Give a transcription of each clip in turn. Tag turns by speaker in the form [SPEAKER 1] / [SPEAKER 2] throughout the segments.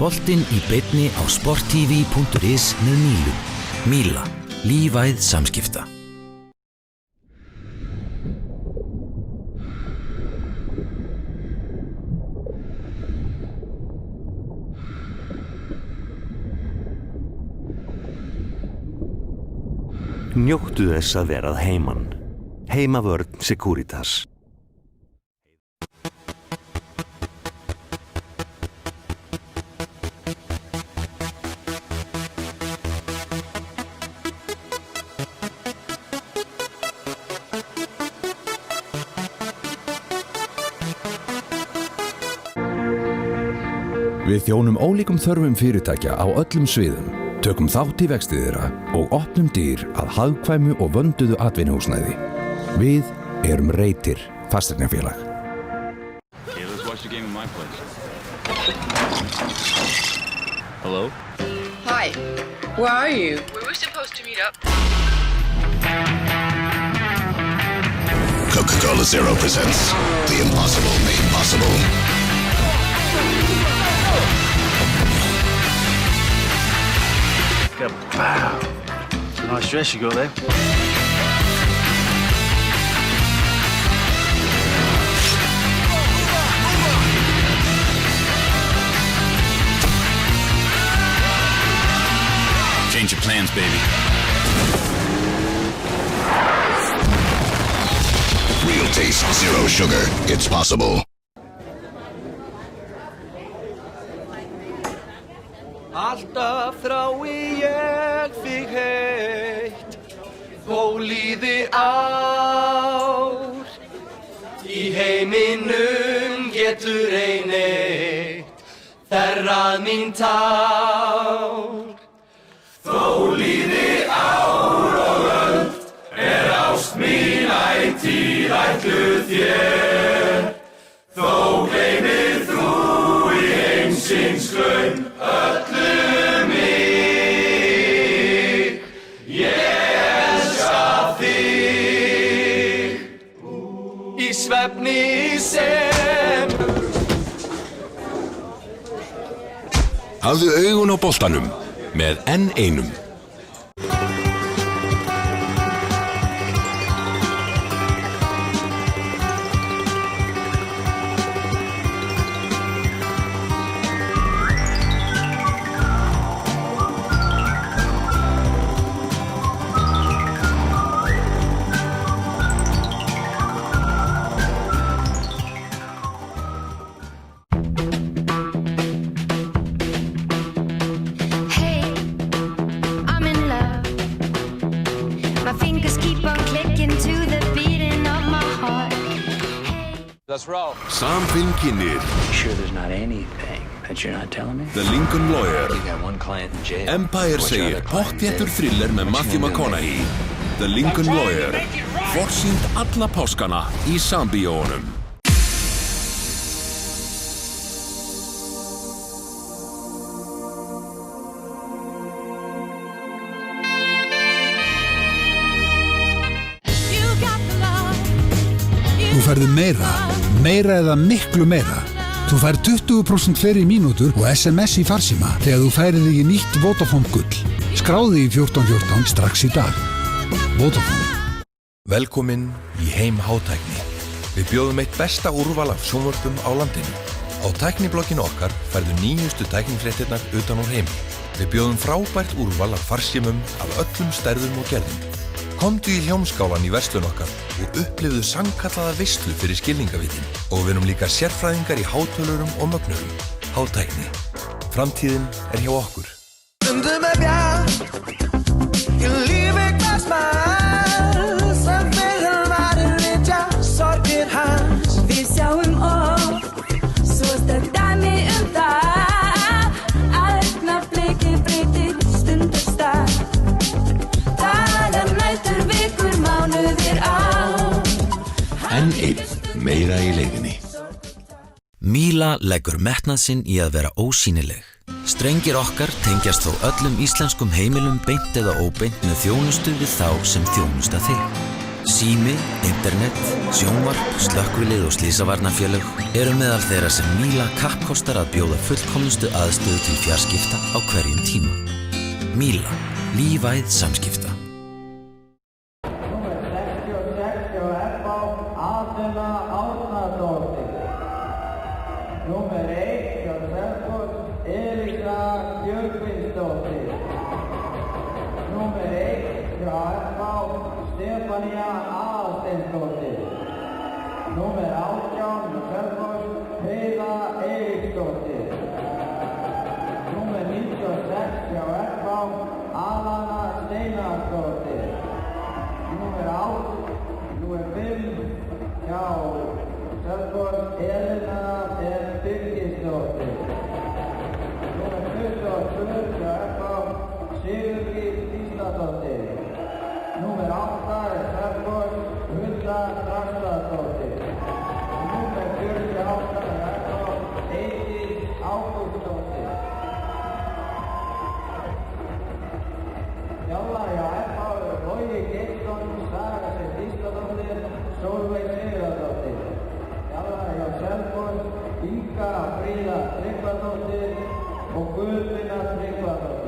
[SPEAKER 1] Boltinn í beinni á sporttv.is með Mílu. Míla, lífæð samskipta.
[SPEAKER 2] Njóttu þess að vera að heiman. Heimavörn Securitas.
[SPEAKER 3] Við þjónum ólíkum þörfum fyrirtækja á öllum sviðum, tökum þátt í vexti þeirra og opnum dyr að hagkvæmu og vönduðu atvinnuhúsnæði. Við erum Reitir fasteignafélag.
[SPEAKER 4] Hey, let's watch the game in my place. Hello?
[SPEAKER 5] Hi. Where are you? We were supposed to meet up.
[SPEAKER 6] Coca-Cola Zero presents The Impossible Made Possible.
[SPEAKER 7] Wow. Nice dress you got there.
[SPEAKER 4] Change your plans, baby.
[SPEAKER 6] Real taste, zero sugar. It's possible.
[SPEAKER 8] Alltaf þrái ég þig heitt, þó líði ár. Í heiminum getur ein eitt þerrað mín tár. Þó líði ár og öld, ást mín ætíð ætluð þér. Þó gleymir þú í heimsins glaum öllu mig. Ég elska þig í svefni sem.
[SPEAKER 3] Hafðu augun á boltanum með N1.
[SPEAKER 8] Let's roll.
[SPEAKER 3] Samfinn kynnir
[SPEAKER 9] Sure there's not anything that you're not telling me?
[SPEAKER 3] The Lincoln Lawyer.
[SPEAKER 9] You got one client in jail.
[SPEAKER 3] Empire segir pottþéttur thriller með Matthew McConaughey. The Lincoln Lawyer. Forsýnd alla páskana í sambíóunum.
[SPEAKER 10] Þú færðu meira eða miklu meira. Þú fær 20% fleiri mínútur og SMS í farsíma þegar þú færið þig í nýtt Vodafone Gull. Skráðu í 1414 strax í dag. Vodafone.
[SPEAKER 11] Velkomin í heim hátækni. Við bjóðum eitt besta úrval af sjónvörpum á landinu. Á tækniblogginu okkar færðu nýjustu tæknifréttirnar utan úr heimi. Við bjóðum frábært úrval af farsímum af öllum stærðum og gerðum. Komdu í Hljómskálan í verslun okkar og upplifðu sannkallaða veislu fyrir skilningavitin. Og við erum líka sérfræðingar í hátölurum og mögnurum. Hátækni. Framtíðin hjá okkur.
[SPEAKER 8] Stundum bjart, í lífi hvers mann sem fyrir varir vitja sorgir hans.
[SPEAKER 12] Við sjáum svo sterk dæmi það að augnablikið breytir stundum stað. Nætur, vikur, mánuðir, ár.
[SPEAKER 3] N1, meira í leiðinni.
[SPEAKER 1] Míla leggur metnað sinn í að vera ósýnileg. Strengir okkar tengjast þó öllum íslenskum heimilum beint eða óbeint með þjónustu við þá sem þjónusta þig. Sími, internet, sjónvarp, slökkvilið og slysavarnarfélög eru meðal þeirra sem Míla kappkostar að bjóða fullkomnustu aðstöðu til fjarskipta á hverjum tíma. Míla, lífæð samskipta.
[SPEAKER 8] Númer 66 hjá FH, Athena Árnadóttir. Númer 1 hjá Selfoss, Elísa Björgvinsdóttir. Númer 1 hjá FH, Stefania Aðalsteinsdóttir. Númer 18 hjá Selfoss, Heiða Eiríksdóttir. Númer 96 hjá FH, Alana Steinarsdóttir. Númer 5 hjá Selfoss, Elina Birgisdóttir. Númer 22 hjá FH, Sigurgíð Gísladóttir. Númer 8 Selfoss, Hulda Þrastadóttir. Númer 48 hjá FH, Eydís Ágústsdóttir. Þjálfari hjá FH eru Logi Geirsson, Saga Sif Gísladóttir, Sólveig Sigurðardóttir. Þjálfari hjá Selfoss, Inga Fríða Tryggvadóttir og Guðfinna Tryggvadóttir.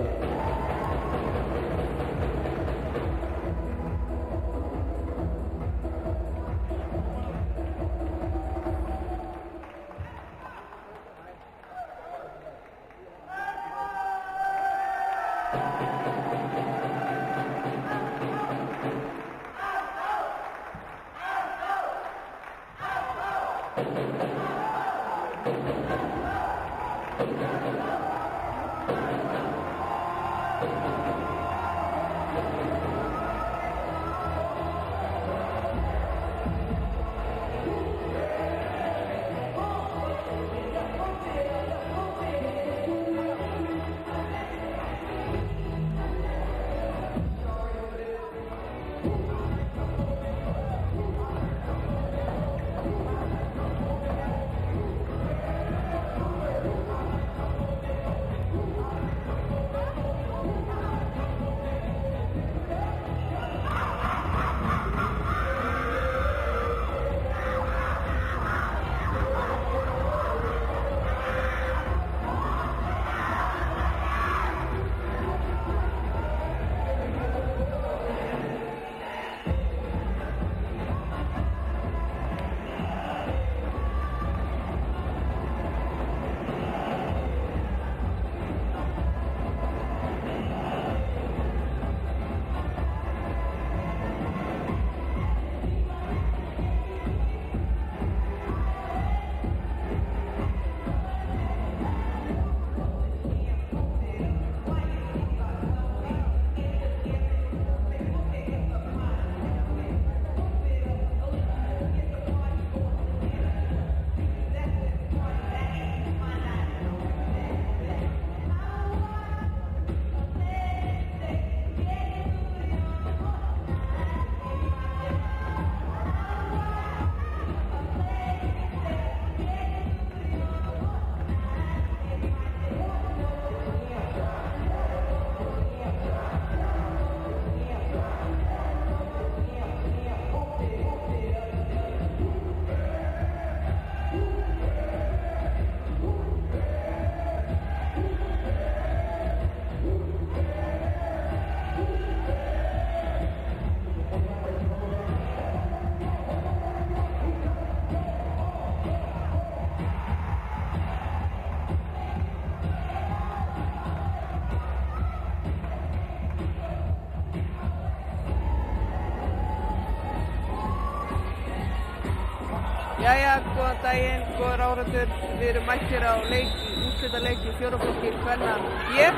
[SPEAKER 5] Jæja, góðan daginn, góður áratur. Við erum mætt hér á úrslitaleik í fjóraflokki kvenna B.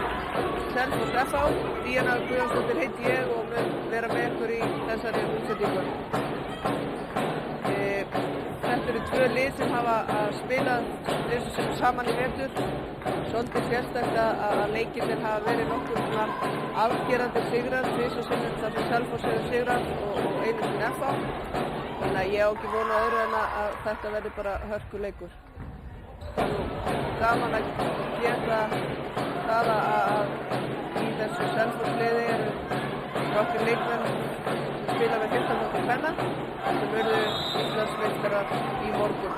[SPEAKER 5] Selfoss FH. Díana Guðjónsdóttir heiti ég og mun vera með ykkur í þessari úrslitingu. Þetta eru tvö lið sem hafa spilað saman í vetur. Svolítið sérstaklega að leikirnir hafa verið nokkur svona afgerandi sigrar, tvisvar sinnum þar sem Selfoss hefur sigrað og einu sinni FH. Þannig að ég á ekki vona öðru en að þetta verði bara hörkuleikur. Það er gaman að geta það að í þessu Selfoss liði eru nokkrir leikmenn spila með 15 flokki kvenna sem urðu Íslandsmeistarar í morgun.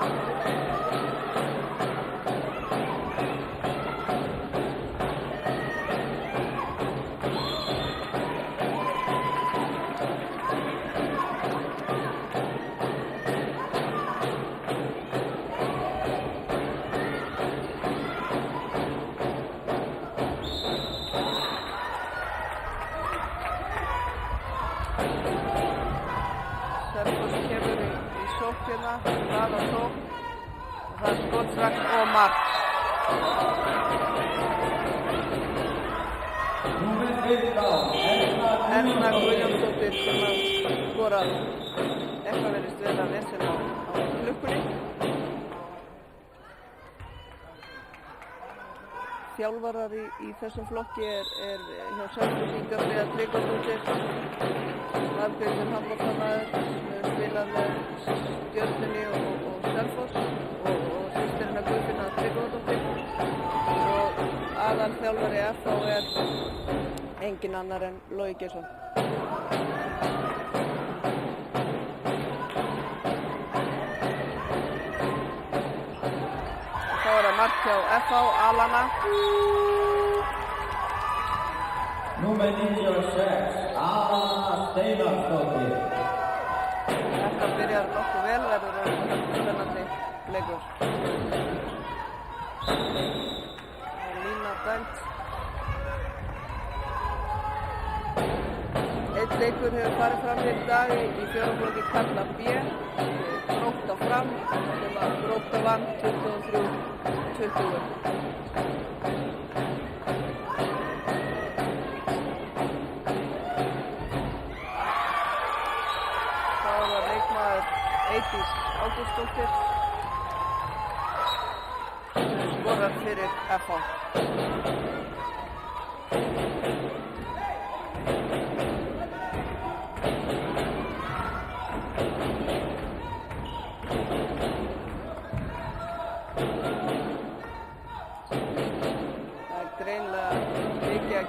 [SPEAKER 5] Hraða sókn og það er skotstrax og mark. Erna Guðjónsdóttir sem að skora eitthvað verið vera vesen á klukkunni. Þjálfarar í þessum flokki er hjá Selfyssinga Fríða Tryggvadóttir, Margrétur handboltamaður sem hefur spilað með Stjörnunni og Selfoss og systirina Guðfinna Tryggvadóttir. Og aðalþjálfari FH er engin annar en Logi Geirsson. Þá er það mark hjá FH, Alana.
[SPEAKER 8] Númer 96, Alana Steinarsdóttir.
[SPEAKER 5] Þetta byrjar nokkuð vel, verður spennandi leikur. Lína dæmt. Einn leikur hefur farið fram hér í dag í fjóraflokki karla B. Grótta Fram sem að Grótta vann 23-20. Þá var leikmaður Eydís Ágústsdóttir sem skorar fyrir FH.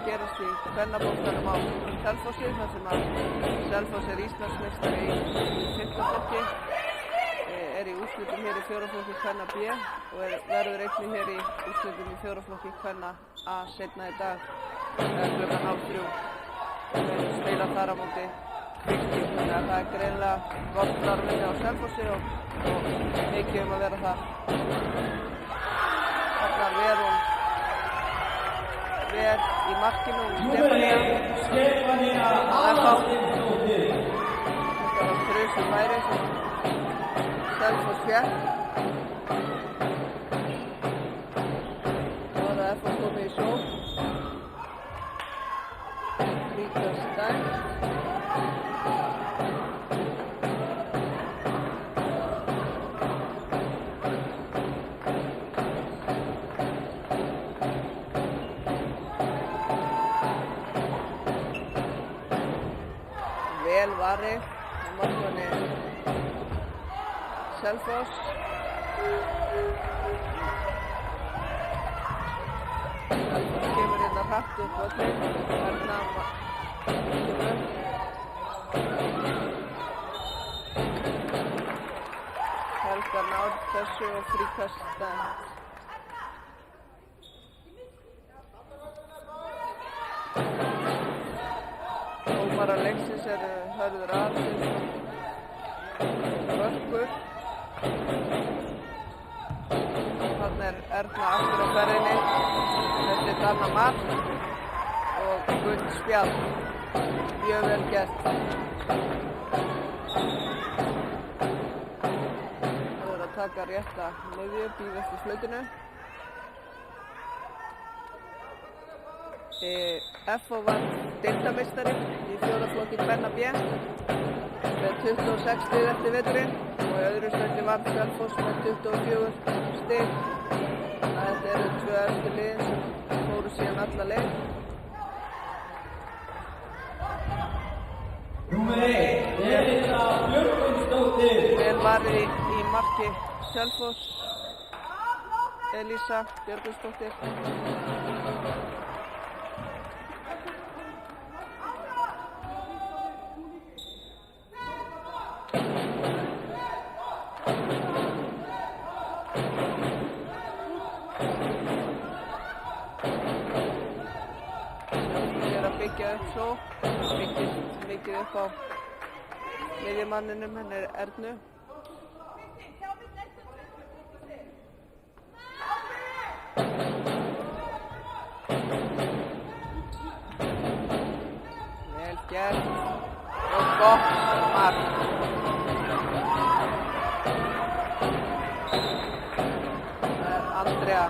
[SPEAKER 5] Gerast í kvennaboltanum á Selfossi þar sem að Selfoss er Íslandsmeistari í 5. flokki, er í úrslitum hér í 4. flokki kvenna B og verður einnig hér í úrslitum í 4. flokki kvenna A seinna í dag klukkan 2:30 og spila þar á móti Fylki, þannig að það er greinilega gott starfið á Selfossi og mikið að vera það. Þarna verður hún vel í markinu Stefania Hafsteinsdóttir. Þetta var þrjusu færi sem Selfoss fékk. Þá var það FH komið í sókn. Líka stækt. Vel varið á markmanni Selfoss. Selfoss kemur hérna hratt upp völlinn. Erna kemur. Helga náð þessu og fríkast dæmt. Dómarar leiksins eru Hörður Aðalsteinsson og Vörgur. Þarna er Erna aftur á ferðinni. Þetta er annað mark og gult spjald. Mjög vel gert. Það er að taka rétta miðju, bíða eftir flautinu. FH vann deildarmeistari í 4. flokki kvenna B með 26 stig eftir veturinn og í öðru sæti vann Selfoss með 24 stig. Þetta eru 2 efstu liðin sem fóru síðan alla leið.
[SPEAKER 8] Númer 1, Elisa Björgvinsdóttir.
[SPEAKER 5] Vel varið í marki Selfoss, Elisa Björgvinsdóttir. byggja upp svo. Byggist mikið upp á miðjumanninum henni Ernu. Vel gert og gott mark. Það er Andrea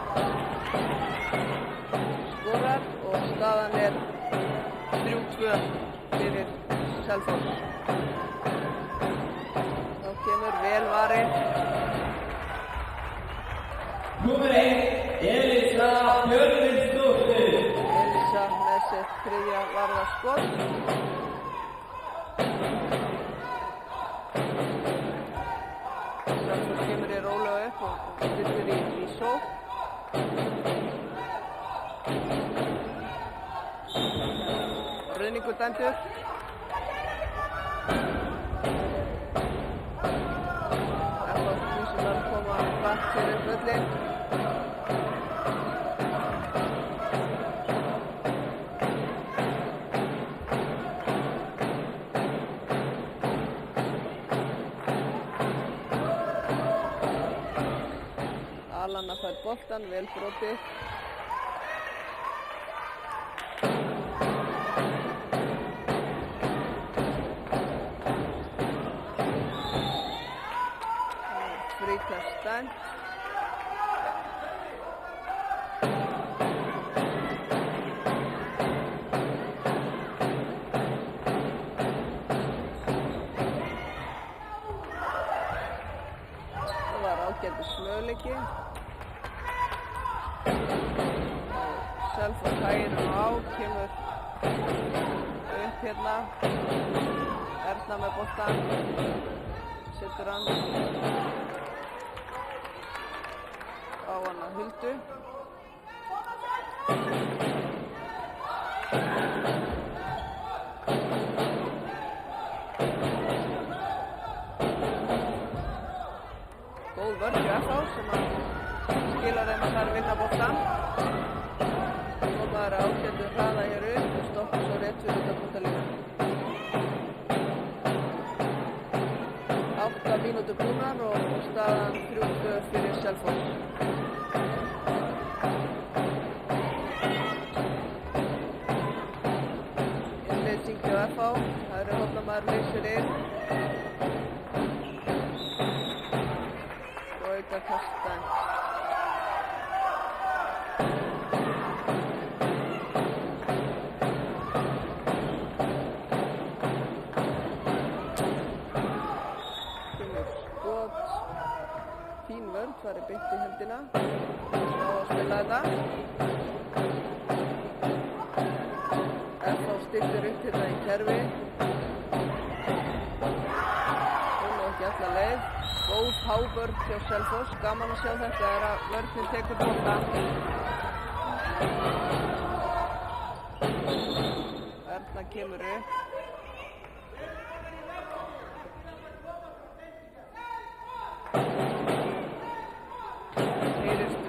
[SPEAKER 5] skorar og staðan er 3-2 fyrir Selfoss. Þá kemur vel varinn.
[SPEAKER 8] Númer 1, Elisa Björgvinsdóttir.
[SPEAKER 5] Elisa með sitt þriðja varðarskot. Selfoss kemur í rólega upp og styrkur í sókn. Ruðningur dæmdur. Húsunar koma hratt fyrir völlinn. Alanna fær boltan, vel brotið. Fríkast dæmt. Það var ágætis möguleiki. Selfoss hægir hann á, kemur upp hérna. Erna með boltan. Setur hann á hana Huldu. Góð vörn hjá FH sem að skilar þeim að þar vinna boltan. Svo bara ágættu hraða hér upp og stoppar svo rétt fyrir þetta punktalínu. 8 mínútur búnar og staðan 3-2 fyrir Selfoss. Innleysing hjá FH, hægri hóttamaður leysir inn. Og auka kast dæmt. Fín vörn, farið beint í hendina. Svo að spila þetta. FH stillir upp hérna í kerfi. Hún ekki alla leið. Góð hábörn hjá Selfoss. Gaman að sjá þetta er að vörnin tekur boltan. Erna kemur upp.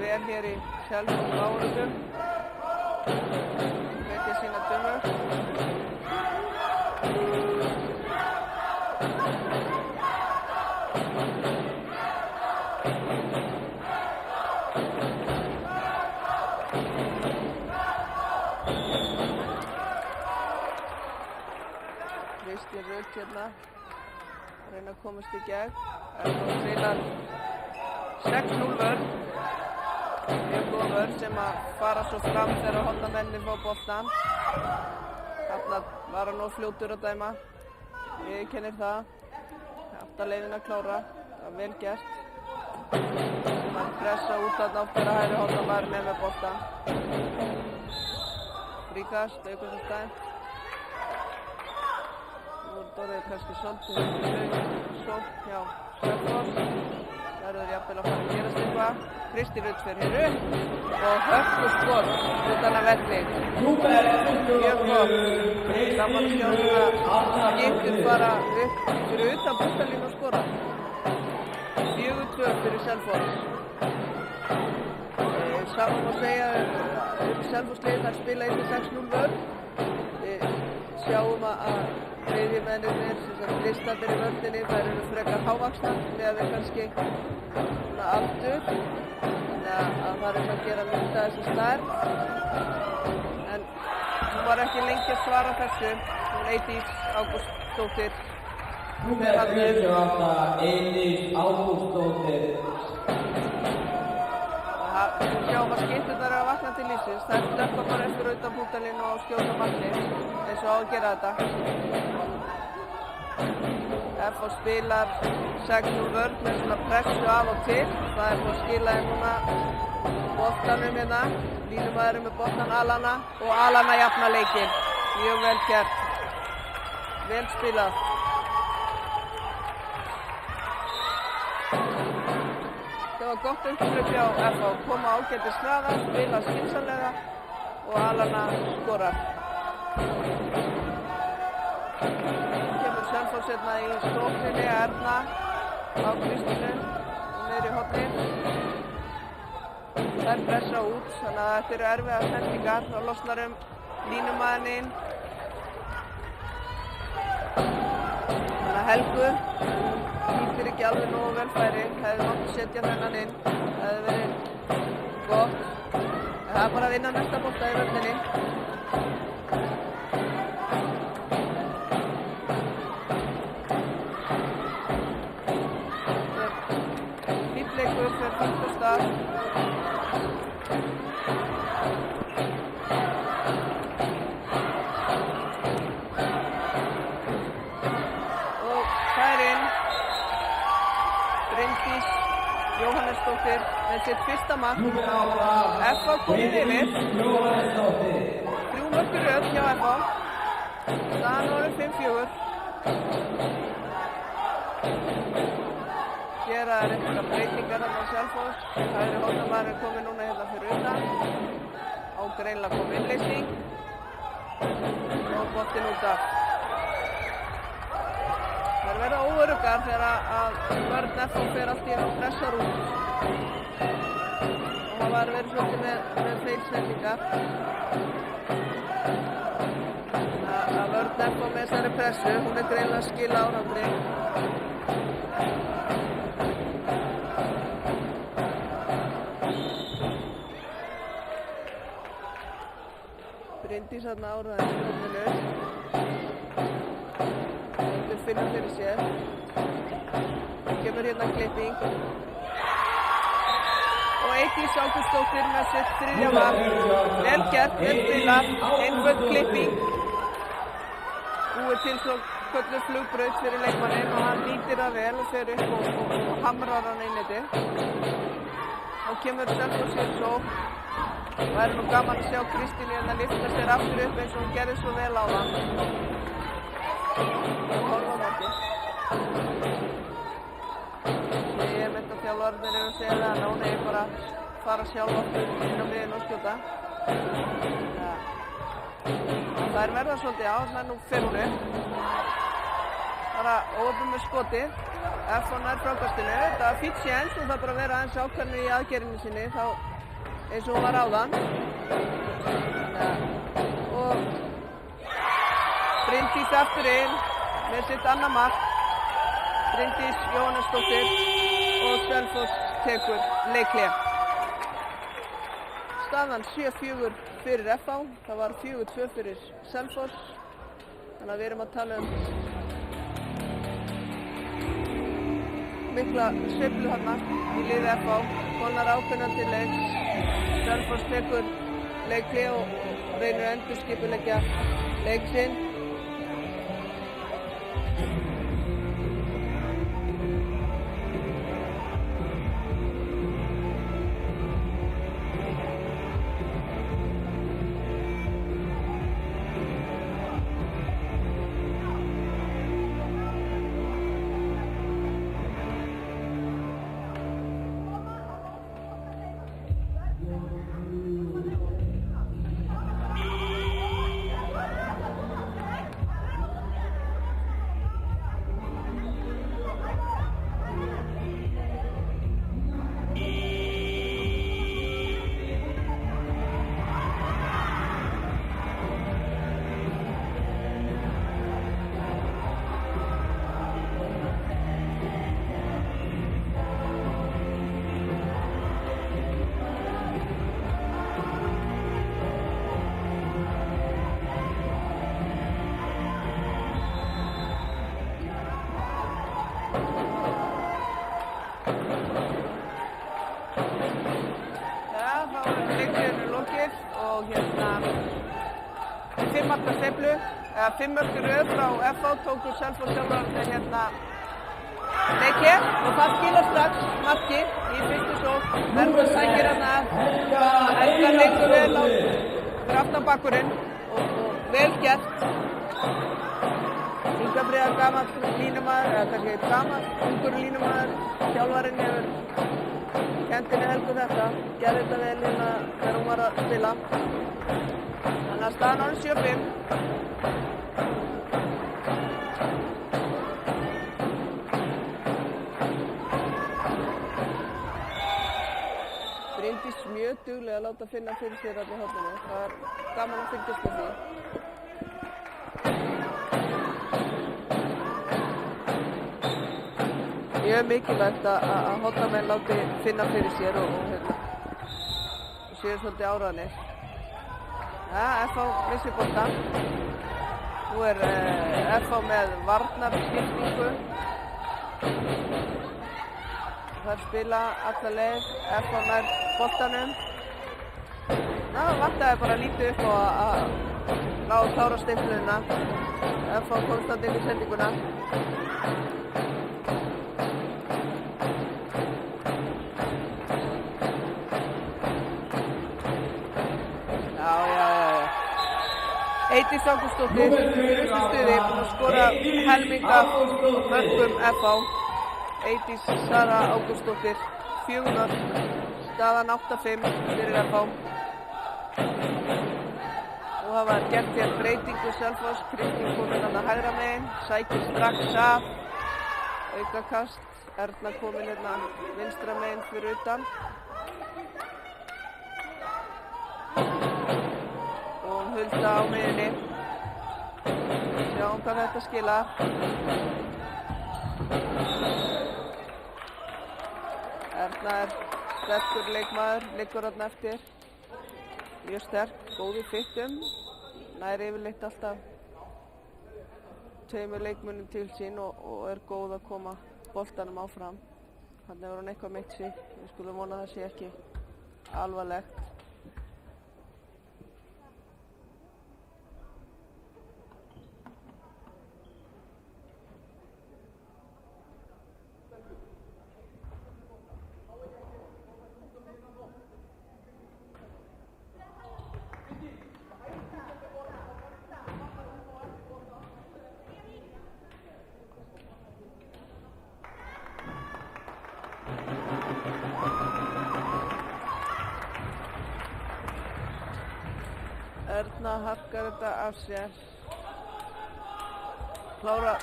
[SPEAKER 5] Vel hér í Selfoss áhorfendum. Hvetja sína dömur. Kristín Rut hérna. Reyna að komast í gegn. FH spilar 6-0 vörn. Mjög góð vörn sem að fara svo fram þegar hornamennin fá boltan. Þarna var hann of fljótur að dæma. Viðurkennir það. Átt að leiðin að klára. Það var vel gert. Hann pressa út að náttúrulega hægri hornamaðurinn með boltan. Fríkast, aukast dæmt. Nú dorðið kannski svolítið sókn hjá Selfoss. Verður jafnvel að fara að gerast eitthvað. Kristín Rut fer hér upp og hörkuskot utan að velli. Mjög gott. Gaman að sjá svona skiptir fara upp fyrir utan punktalínu og skora. 4-2 fyrir Selfoss. Saman má segja Selfoss liðið þar spila 1-6-0 vörn. sjáum að miðjumennirnir, listandir í vördinni, þær eru frekar hávaxnar þegar við kannski aldur. Þannig að það er að gera mynda þessi stærð. En hún var ekki lengi að svara þessu. Hún Eydís Ágústsdóttir.
[SPEAKER 8] Númer 48, Eydís Ágústsdóttir.
[SPEAKER 5] Við sjáum að skytturnar eru að vakna til lífsins. Það er löppa bara eftir utan bútalínu og skjóta markið eins og á að gera þetta. FH spilar 6-0 vörn með svona pressu af og til. Það er búið að skila núna boltanum hérna. Línumaðurinn með boltan Alana og Alana jafnar leikinn. Mjög vel gert. Vel spilað. Það var gott uppgrip hjá FH. Koma ágætis hraða, spila skynsamlega og Alana skorar. Selfoss hérna í stókninni, Erna á Kristínu niður í horni. Þær pressa út, þannig að þetta eru erfiðar sendingar. Þá losnar línumaðurinn. Þannig að Helgu nýtir ekki alveg nógu vel færi. Hefði mátt setja þennan inn. Það hefði verið gott. En það er bara að vinna næsta bolta í vördinni. Fyrir fyrstu stað. Og færin Bryndís Jóhannesdóttir með sitt fyrsta mark. FH komið yfir. 3 mörk í röð hjá FH. Staðan orðin 5-4. Gera einhverja breytingar þarna á Selfoss. Hægri hótamaður er komið núna hérna fyrir utan. Á greinlega kom innleysing. Og boltinn út af. Það verða óöruggar þegar að vörn FH fer allt í einu og pressar út. Og það var verið svolítið með feilsendingar. Að vörn FH með þessari pressu, hún er greinlega að skila árangri. Bryndís þarna áraði í stofninu. Þetta finnur fyrir sér. Kemur hérna klipping. Og Eydís Ágústsdóttir með sitt 3. mark. Vel gert, vel spilað. Einföld klipping. Búið til svo kölluð flugbraut fyrir leikmanninn og hann nýtir það vel og fer upp og hamrar hann inn í þetta. Þá kemur Selfoss sér svo. Það er nú gaman að sjá Kristínu hérna lyfta sér aftur upp eins og hún gerði svo vel á það. Horfa á móti. Ég veit að þjálfarnir eru að segja það að hún eigi bara að fara sjálf aftur inn á miðjunni og skjóta. Það er verða svolítið á, þannig að nú fer hún upp. Bara óöfum með skotið. FH nær frákastinu. Þetta var fínn séns og það bara að vera aðeins ákveðni í aðgerðinni sinni þá eins og hún var áðan. Og Bryndís aftur inn með sitt annað mark. Bryndís Jóhannesdóttir og Selfoss tekur leikhlé. Staðan 7-4 fyrir FH. Það var 4-2 fyrir Selfoss. Þannig að við erum að tala mikla sveiflu þarna í liði FH. Konar ákveðnandi leiks. Selfoss tekur leikhlé og reynir að endurskipuleggja leik sinn. byrjunni lokið og hérna 5 marka sveiflu, eða 5 mörk í röð frá FH tóku Selfoss þjálfararnir hérna leiki og það skilar strax marki í fyrstu sókn. Bergur sækir hérna, Helga leikur vel á fyrir aftan bakkurinn og vel gert. Inga Bríða gamall línumaður, eða kannski gamall, ungur línumaður, þjálfarinn hefur kennt henni Helgu þetta, gerði þetta vel hérna þegar hún var að spila. Þannig að staðan orðin 7-5. Bryndís mjög dugleg að láta finna fyrir sér þarna í horninu. Það er gaman að fylgjast með því. Mjög mikilvægt að hornamenn láti finna fyrir sér og séu svolítið áraðanir. Ja, FH missir boltann. Nú er FH með varnarskiptingu. Það spila alla leið, FH nær boltanum. Það vantaði bara lítið upp á að ná að klára stiflunina. FH komst þarna inn í sendinguna. Eydís Ágústsdóttir, fyrstu stuði, búin að skora helming af mörkum FH. Eydís Sara Ágústsdóttir, 4 mörk, staðan 8-5 fyrir FH. Og það var gert hér breytingu Selfoss, Kristín komin hann að hægra megin, sækir strax af, aukakast, Erna komin hérna vinstra megin fyrir utan. Hulda á miðjunni. Sjáum hvað þetta skilar. Erna er sterkur leikmaður, liggur þarna eftir. Mjög sterk, góð í fittum. Nær yfirleitt alltaf 2 leikmönnum til sín og er góð að koma boltanum áfram. Þannig hefur hann eitthvað meitt sig. Við skulum vona að það sé ekki alvarlegt. Erna harkar þetta af sér. Klára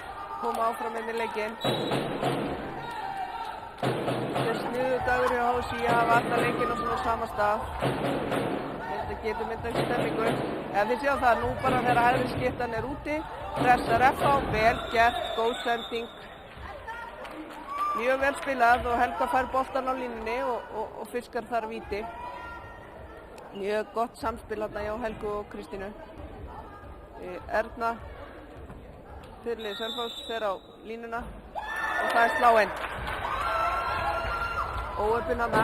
[SPEAKER 5] koma áfram inn í leikinn. Þetta er sniðugur dagur hjá HSÍ að hafa alla leikinn á svona sama stað. Þetta getur myndað stemningu. Þið séu það nú bara þegar hægriskiptan er úti. Pressar FH, vel gert, góð sending. Mjög vel spilað og Helga fær boltan á línunni og fiskar þar víti. Mjög gott samspil hérna hjá Helgu og Kristínu. Erna, fyrirliði Selfoss, fer á línuna og það er sláinn. Óöppin hana.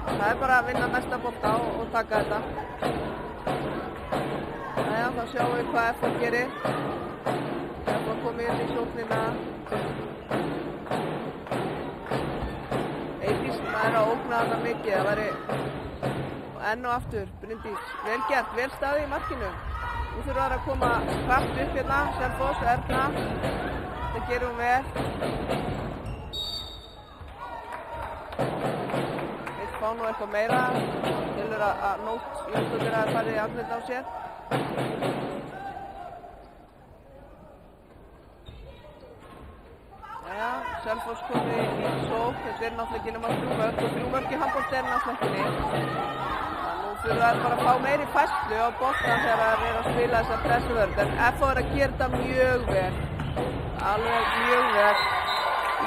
[SPEAKER 5] Það er bara að vinna næsta bolta og taka þetta. Næja, þá sjáum við hvað FH gerir. FH komið inn í sóknina. Eydís er að ógna hana mikið. Það væri enn og aftur, Bryndís, vel gert, vel staðið í markinu. Nú þurfa þær að koma hratt upp hérna, Selfoss, Erna. Þetta gerir hún vel. Eitt fá nú eitthvað meira. Tilur að nótt Jökuldur að farið í andlit á sér. Jæja, Selfoss komið í sókn. Þetta er náttúrulega ekki nema 3 mörk og 3 mörk í handbolta er náttúrulega ekki. Þurfa þær bara að fá meiri fæslu á boltan þegar þær eru að spila þessa pressuvörð. En FH er að gera þetta mjög vel. Alveg mjög vel.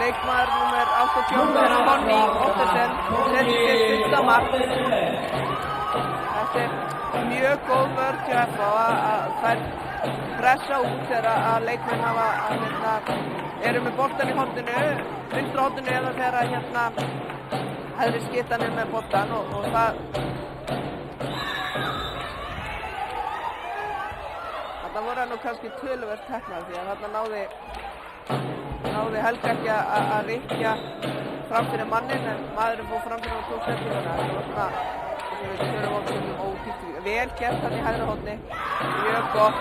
[SPEAKER 5] Leikmaður nr. 88, Conny Ottesen, setur sér fyrsta mark. Þetta er mjög góð vörð hjá FH að þær pressa út þegar að leikmenn eru með boltan í horninu, vinstra horninu eða þegar að hægri skiptan er með boltan og það voru hann nú kannski töluvert heppnar því að þarna náði Helga ekki að rykkja fram fyrir mannin en maðurinn fór fram fyrir og tók sendinguna. Það var svona, við förum ótrúlega ódýrt. Vel gert hann í hægra horni, mjög gott.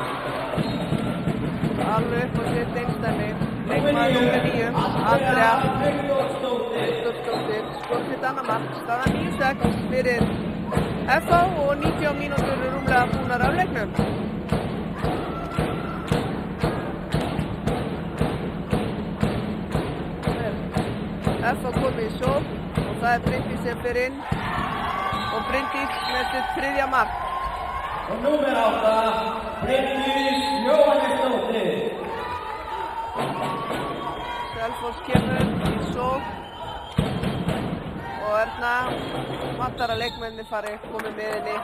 [SPEAKER 5] Alveg upp á sitt einstæmi. Leikmaður númer 9, Andrea Viktorsdóttir, skor sitt annað mark. Staðan 9-6 fyrir FH og 90 mínútur rúmlega búnar af leiknum. FH komið í sókn og það Bryndís sem fer inn og Bryndís með sitt 3. mark.
[SPEAKER 8] Og númer 8, Bryndís Jóhannesdóttir.
[SPEAKER 5] Selfoss kemur í sókn og Erna vantar að leikmennir komið með henni.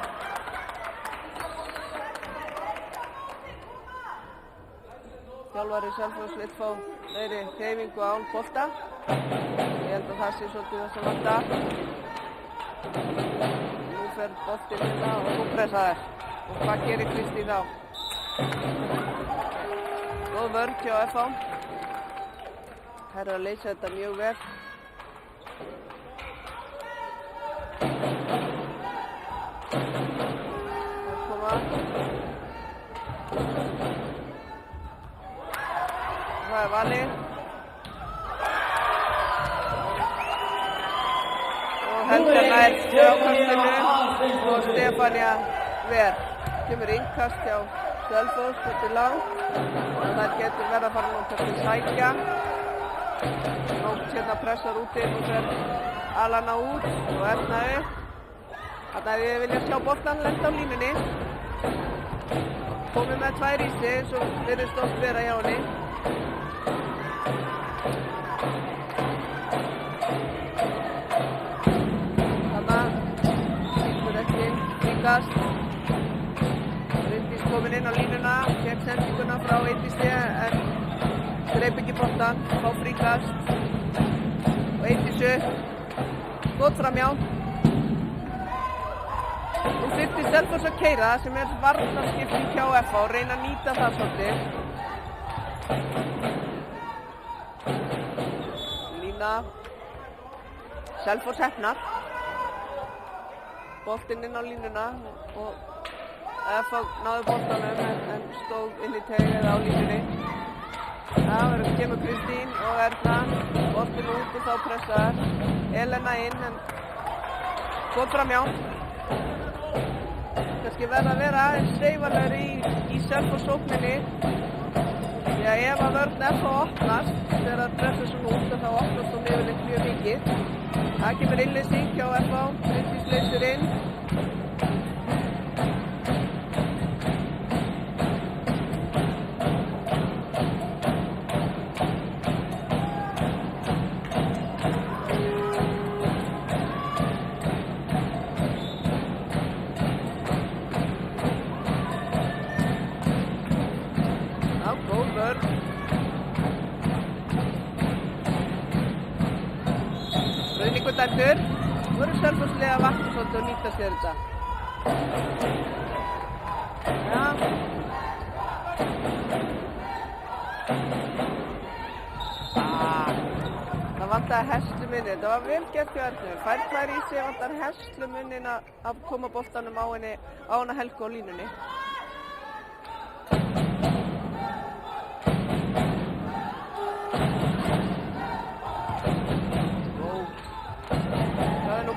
[SPEAKER 5] Þjálfari Selfoss vill fá meiri hreyfingu án bolta. Ég held að það sé svolítið það sem vantar. Nú fer boltinn hérna og nú pressa þær. Og hvað gerir Kristín þá? Góð vörn hjá FH. Þær eru að leysa þetta mjög vel. Það koma. Það valið. Og Helga nær frákastinu og Stefania ver. Kemur innkast hjá Selfoss, þetta langt. Og þær getur verið að fara nótt til sækja. Nótt hérna pressar úti og fer Alana út og Erna upp. Þarna hefði ég viljað sjá boltan lenda á línunni. Komið með 2 í sig, svo virðist oft vera hjá henni. Þarna sýttur ekki innkast. Bryndís komin inn á línuna, fékk sendinguna frá Eydísi en greip ekki boltan, fá fríkast og Eydísi góð framjá. Nú þyrfti Selfoss að keyra sem varnarskipting hjá FH og reyna að nýta það svolítið. Lína Selfoss heppnar. Boltinn inn á línuna og FH náði boltanum en stóð inn í teig eða á línunni. Það kemur Kristín og Erna, boltinn út og þá pressar Elena inn en góð framjá. Kannski verða að vera aðeins hreyfanlegri í Selfoss sókninni því að ef að vörn FH opnast þegar það pressar svona út þá opnast hún yfirleitt mjög mikið. Það kemur innleysing hjá FH, Bryndís leysir inn. Dæmdur. Nú eru Selfossliðið að vakna svolítið og nýta sér þetta. Já. Það vantaði herslumunni. Þetta var vel gert hjá Ernu. Fær 2 í sig, vantar herslumunnin að koma boltanum á hana Helgu á línunni.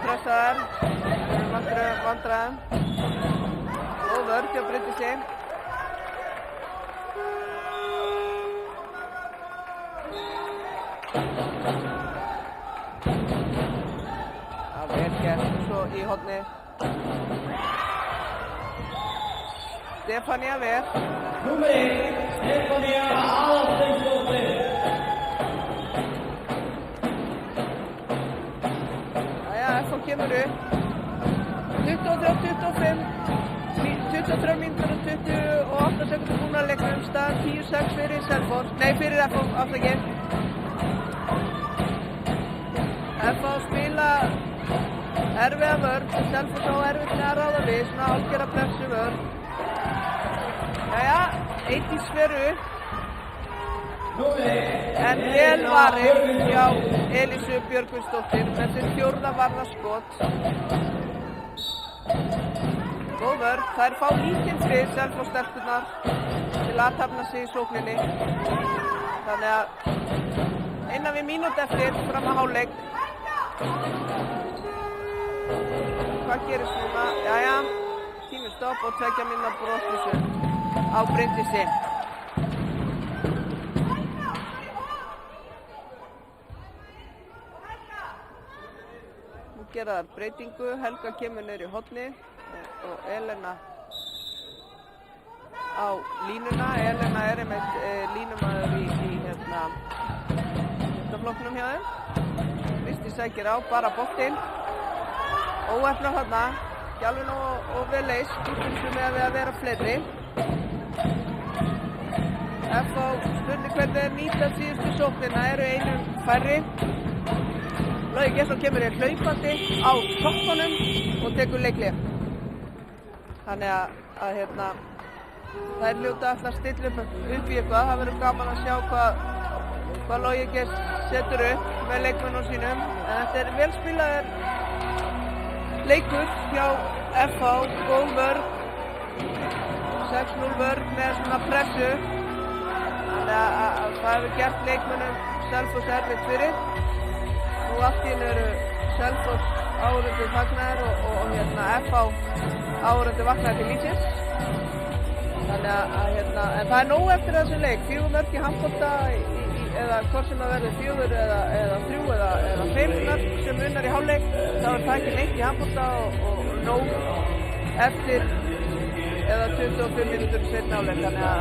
[SPEAKER 5] Pressaðar, vandræðum og vörð hjá Bryndísi. Það vel gert svo í horni. Stefania ver.
[SPEAKER 8] Númer 1, Stefania Aðalsteinsdóttir.
[SPEAKER 5] FH kemur upp 23-25 23 mínútur og 28 sekundur búin að leiknum staðan 10-6 fyrir Selfoss, nei fyrir FH afsakið. FH spila erfiða vörn, Selfoss á erfitt með að ráða við, svona hálfgerða pressu vörn. Jæja, Eydís fer upp. En vel varið hjá Elísu Björgvinsdóttir með sitt 4. varðarskot. Góð vörn, þær fá lítinn frið Selfoss-stelpurnar til að athafna sig í sókninni. Þannig að innan við mínútu eftir fram að hálfleik. Hvað gerist núna? Jæja, tími stopp og 2 mínútna brottvísun á Bryndísi. Nú gera það breytingu, Helga kemur niður í hornið og Elena á línuna. Elena er einmitt línumaður í flokknum hjá þeim. Kristi sækir á, bara boltinn. Óefna þarna, ekki alveg nóg vel leist, útfylgju með að vera fleiri. F.A. spurning hvernig þeir nýta síðustu sóknina, eru einum færri. Logi Gesson kemur hér hlaupandi á toppunum og tekur leikhlé. Þannig að þær hljóta alltaf að stilla upp í eitthvað. Það verður gaman að sjá hvað Logi Gess setur upp með leikmönnum sínum. En þetta er vel spilaður leikur hjá F.A. Góð vörn. 6-0 vörn með svona pressu. Þannig að það hefur gert leikmönnum Selfoss erfitt fyrir. Nú allt í einu eru Selfoss áhorfendur fagnaðir og F.A. áhorfendur vaknaðir til lífsins. Þannig að en það er nóg eftir þessu leik. 4 mörk í handbolta eða hvort sem það verður 4 eða 3 eða 5 mörk sem unnar í hálfleik. Þá er það ekki neitt í handbolta og nóg eftir eða 25 mínútur í seinni hálfleik. Þannig að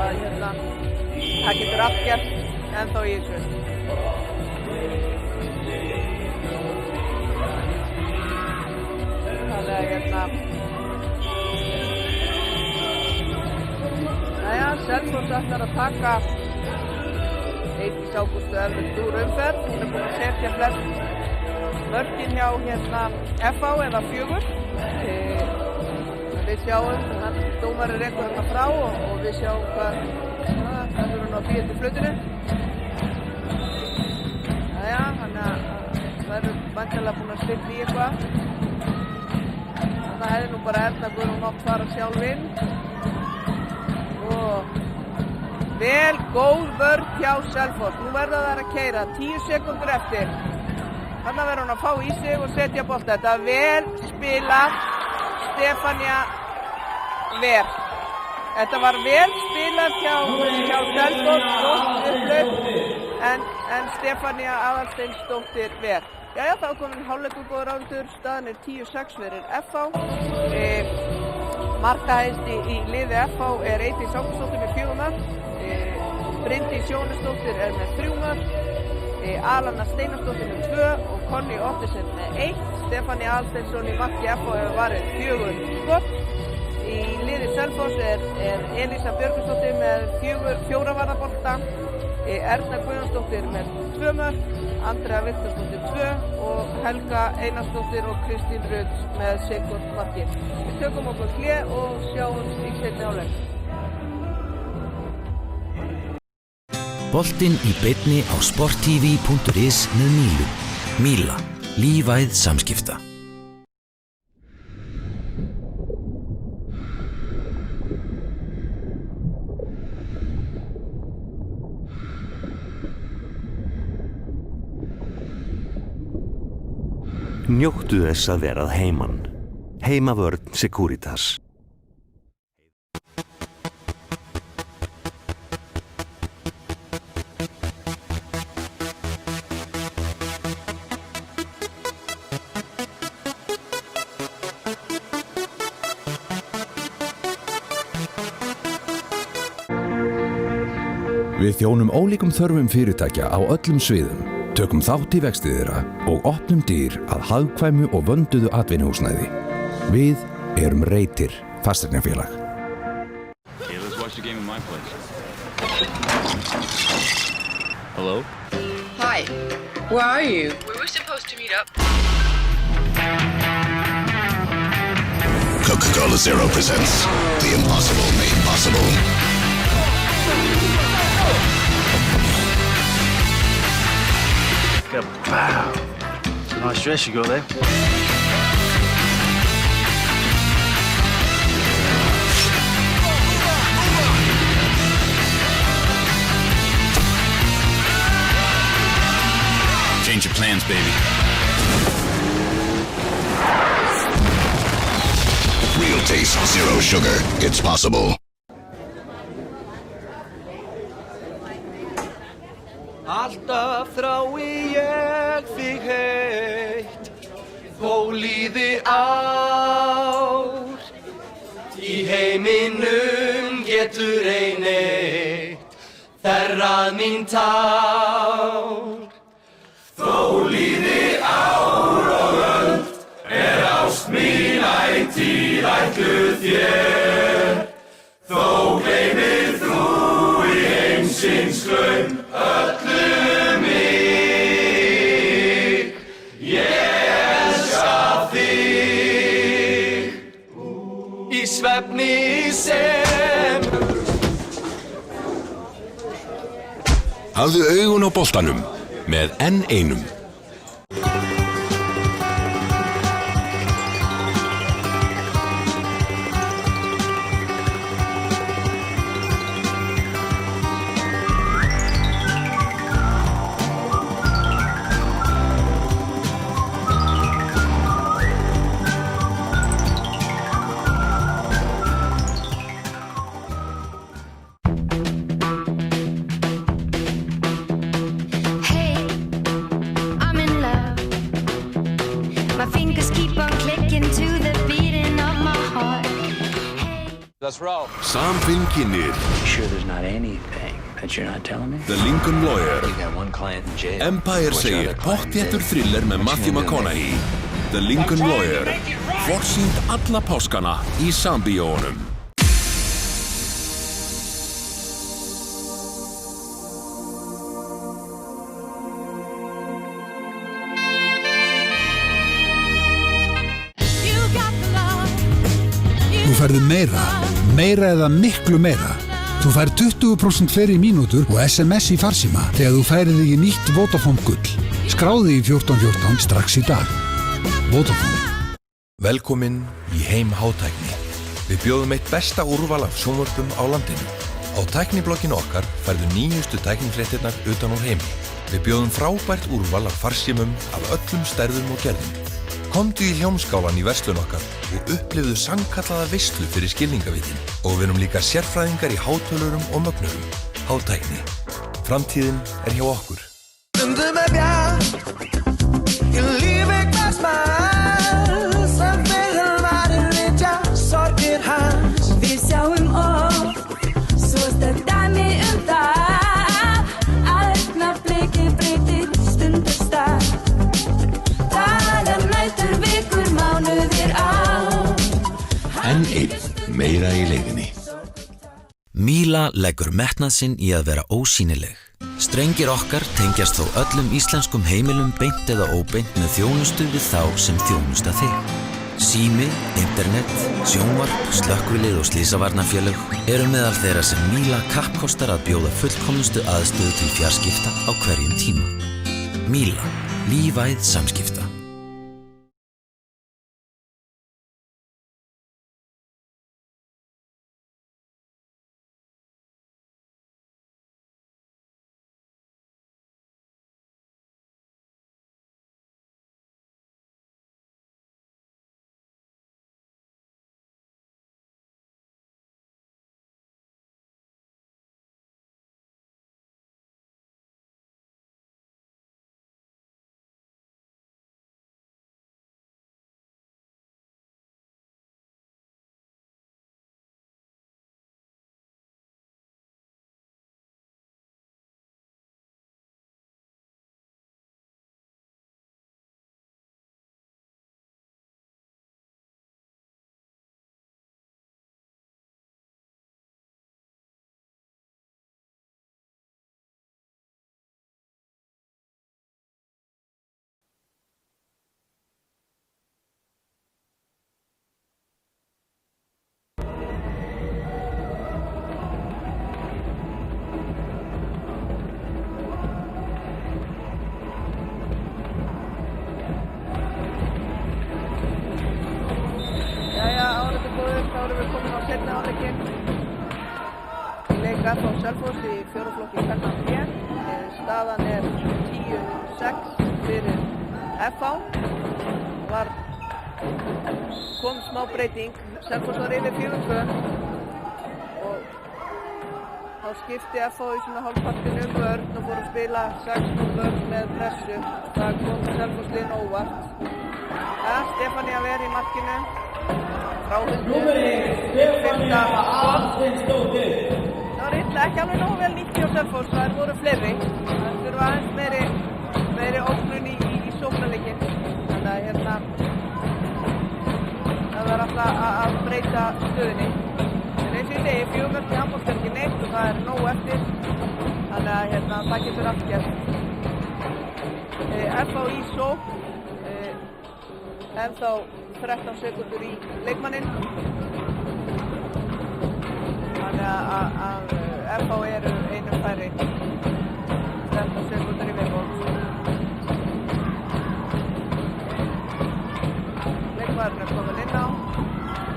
[SPEAKER 5] það getur allt gert ennþá í þessu. Jæja, Selfoss ætlar að taka Eydís Ágústu Elfrist úr umferð. Hún er búin að setja flest mörkin hjá F.A. eða 4. Við sjáum, dómari rekur hérna frá og við sjáum hvað það er hún á bíði flutinu. Jæja, þannig að það eru væntanlega búin að stilla í eitthvað. Það hefði nú bara Erna Guðrún mátt fara sjálf inn. Og vel góð vörn hjá Selfoss. Nú verða þær að keyra 10 sekúndur eftir. Þarna verður hún að fá í sig og setja bolta. Þetta er vel spilað. Stefania Ver. Þetta var vel spilað hjá Selfoss, gott upplaup, en Stefania Aðalsteinsdóttir Ver. Jæja, þá er komin hálfleikur góður áður, staðan er 10-6 fyrir F.A. Markahæst í liði F.A. er Eydís Ágústsdóttir með 4 mörk. Bryndís Jóhannesdóttir er með 3 mörk. Alana Steinarsdóttir með 2 og Conny Ottesen með 1. Stefania Aðalsteinsson í marki F.A. hefur varið 4 skott. Í liði Selfoss er Elísa Björgvinsdóttir með 4 varðarbolta. Erna Guðjónsdóttir með 2 mörk. Andrea Viktorsdóttir 2 og Helga Einarsdóttir og Kristín Rödd með sekund marki. Við tökum okkur hlé og sjáumst í seinni hálfleik.
[SPEAKER 1] Boltinn í beinni á sporttv.is með Mílu. Míla. Lífæð samskipta.
[SPEAKER 2] Njóttu þess að vera að heiman. Heimavörn Securitas.
[SPEAKER 3] Við þjónum ólíkum þörfum fyrirtækja á öllum sviðum, tökum þátt í vexti þeirra og opnum dyr að hagkvæmu og vönduðu atvinnuhúsnæði. Við erum Reytir, fasteignafélag.
[SPEAKER 4] Okay, let's watch the game in my place. Hello?
[SPEAKER 13] Hi. Where are you? We were supposed to meet up.
[SPEAKER 6] Coca-Cola Zero presents The Impossible Made Possible.
[SPEAKER 7] Wow. Nice dress you got there.
[SPEAKER 4] Change your plans, baby.
[SPEAKER 6] Real taste, zero sugar. It's possible.
[SPEAKER 8] Alltaf þrái ég þig heitt, þó líði ár. Í heiminum getur ein eitt þerrað mín tár. Þó líði ár og öld, ást mín ætíð ætluð þér. Þó gleymir þú í heimsins glaum öllu mig. Ég elska þig í svefni sem.
[SPEAKER 3] Hafðu augun á boltanum með N1.
[SPEAKER 9] Let's roll.
[SPEAKER 3] Sam Finn kynnir
[SPEAKER 9] You sure there's not anything that you're not telling me?
[SPEAKER 3] The Lincoln Lawyer.
[SPEAKER 9] You got one client in jail.
[SPEAKER 3] Empire segir pottþéttur thriller með Matthew McConaughey. The Lincoln Lawyer. Forsýnt alla páskana í Sambíóunum.
[SPEAKER 10] Þú færðu meira eða miklu meira. Þú fær 20% fleiri mínútur og SMS í farsíma þegar þú færið þig í nýtt Vodafone gull. Skráðu í 1414 strax í dag. Vodafone.
[SPEAKER 11] Velkomin í heim hátækni. Við bjóðum eitt besta úrval af sjónvörpum á landinu. Á tækniblogginu okkar færðu nýjustu tæknifréttirnar utan úr heimi. Við bjóðum frábært úrval af farsímum af öllum stærðum og gerðum. Komdu í hljómskálan í verslun okkar og upplifðu sannkallaða veislu fyrir skilningavitin. Og við erum líka sérfræðingar í hátölurum og mögnurum. Hátækni. Framtíðin hjá okkur.
[SPEAKER 8] Stundum bjart, í lífi hvers mann, sem fyrir varir vitja sorgir hans.
[SPEAKER 12] Við sjáum svo sterk dæmi það, að augnablikið breytir stundarstað. Dagar, nætur, vikur, mánuðir, ár.
[SPEAKER 3] N1. Meira í leiðinni.
[SPEAKER 1] Míla leggur metnað sinn í að vera ósýnileg. Strengir okkar tengjast þó öllum íslenskum heimilum beint eða óbeint með þjónustu við þá sem þjónusta þig. Sími, internet, sjónvarp, slökkvilið og slysavarnarfélög eru meðal þeirra sem Míla kappkostar að bjóða fullkomnustu aðstöðu til fjarskipta á hverjum tíma. Míla, lífæð samskipta.
[SPEAKER 5] seinni hálfleikinn. Leik F á Selfoss í fjóraflokki kvenna B. Staðan 10-6 fyrir FH. Kom smá breyting. Selfoss var yfir 4-2 og þá skipti FH í svona hálfpartinu vörn og fór að spila 6-0 vörn með pressu. Það kom Selfoss liðinu óvart. Stefania Ver í markinu. Fráhundur. Fyrsta skot. Það var ekki alveg nógu vel nýtt hjá Selfoss, það voru fleiri. Það þurfa aðeins meiri ógnun í sóknarleikinn. Þannig að það var alltaf að breyta stöðunni. En eins og ég segi, 4 mörk í handbolta er ekki neitt og það nógu eftir. Þannig að það getur allt gert. FH í sókn. Ennþá 13 sekúndur í leikmanninn. Þannig að FH eru einum færri. 13 sekúndur í viðbót. Leikmaðurinn er komin inn á.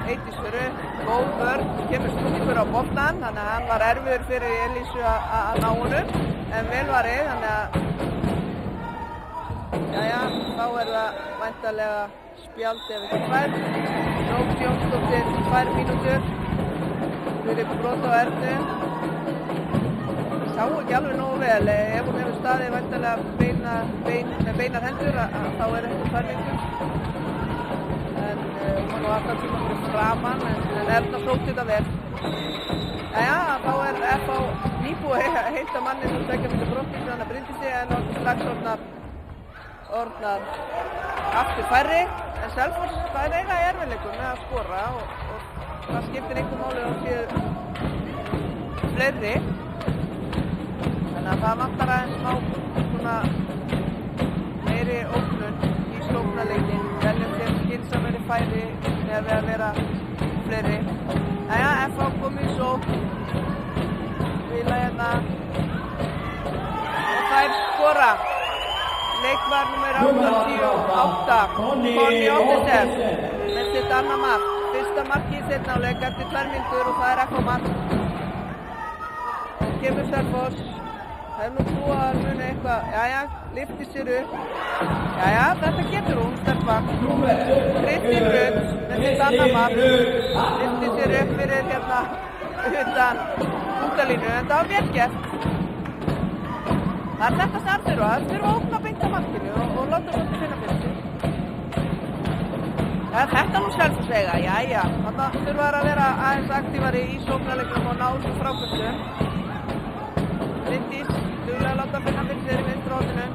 [SPEAKER 5] Eydís fyrir upp. Góð vörn. Kemur stúkur á boltan. Þannig að hann var erfiður fyrir Elísu að ná honum. En vel varið. Þannig að þá er það væntanlega spjald ef ekki fær. Nótt Jónsdóttir 2 mínútur fyrir brot á Ernu. Sá ekki alveg nógu vel. Ef hún hefur staðið væntanlega með beinar hendur þá er þetta 2 mínútur. En hún var alltaf tíma fyrir framan en Erna sótti þetta vel. Þá er FH nýbúið að heilta mannin og tekja fyrir brotið þannig að Bryndísi en strax orðnar aftur færri. En Selfoss það er eiga erfiðleikum með að skora og það skiptir einhver máli á síðu fleiri. Þannig að það vantar aðeins smá meiri ógnun í sóknarleikin. Veljum sér skynsamari færi með að vera fleiri. FH komið í sókn. Spila hérna. Og þær skora. Leikmaður númer 88, Conny Ottesen, með sitt annað mark. Fyrsta marki í seinni hálfleik eftir 2 mínútur og það er FH mark. Kemur Selfoss, hefur nú trú að muni eitthvað, lyftir sér upp. Þetta getur hún, stelpan. Kristín Rut, með sitt annað mark, lyftir sér upp fyrir hérna utan útalínu, en það var vel gert. Það er þetta sem þurfa að ógna beint á markinu og láta svolítið finna fyrir sig. Þetta nú Selfoss eiga, þannig þurfa að vera aðeins aktífari í sóknarleiknum og ná þessu frákvæmstu. Bryndís, duglega að láta finna fyrir sér í vinstra horninu.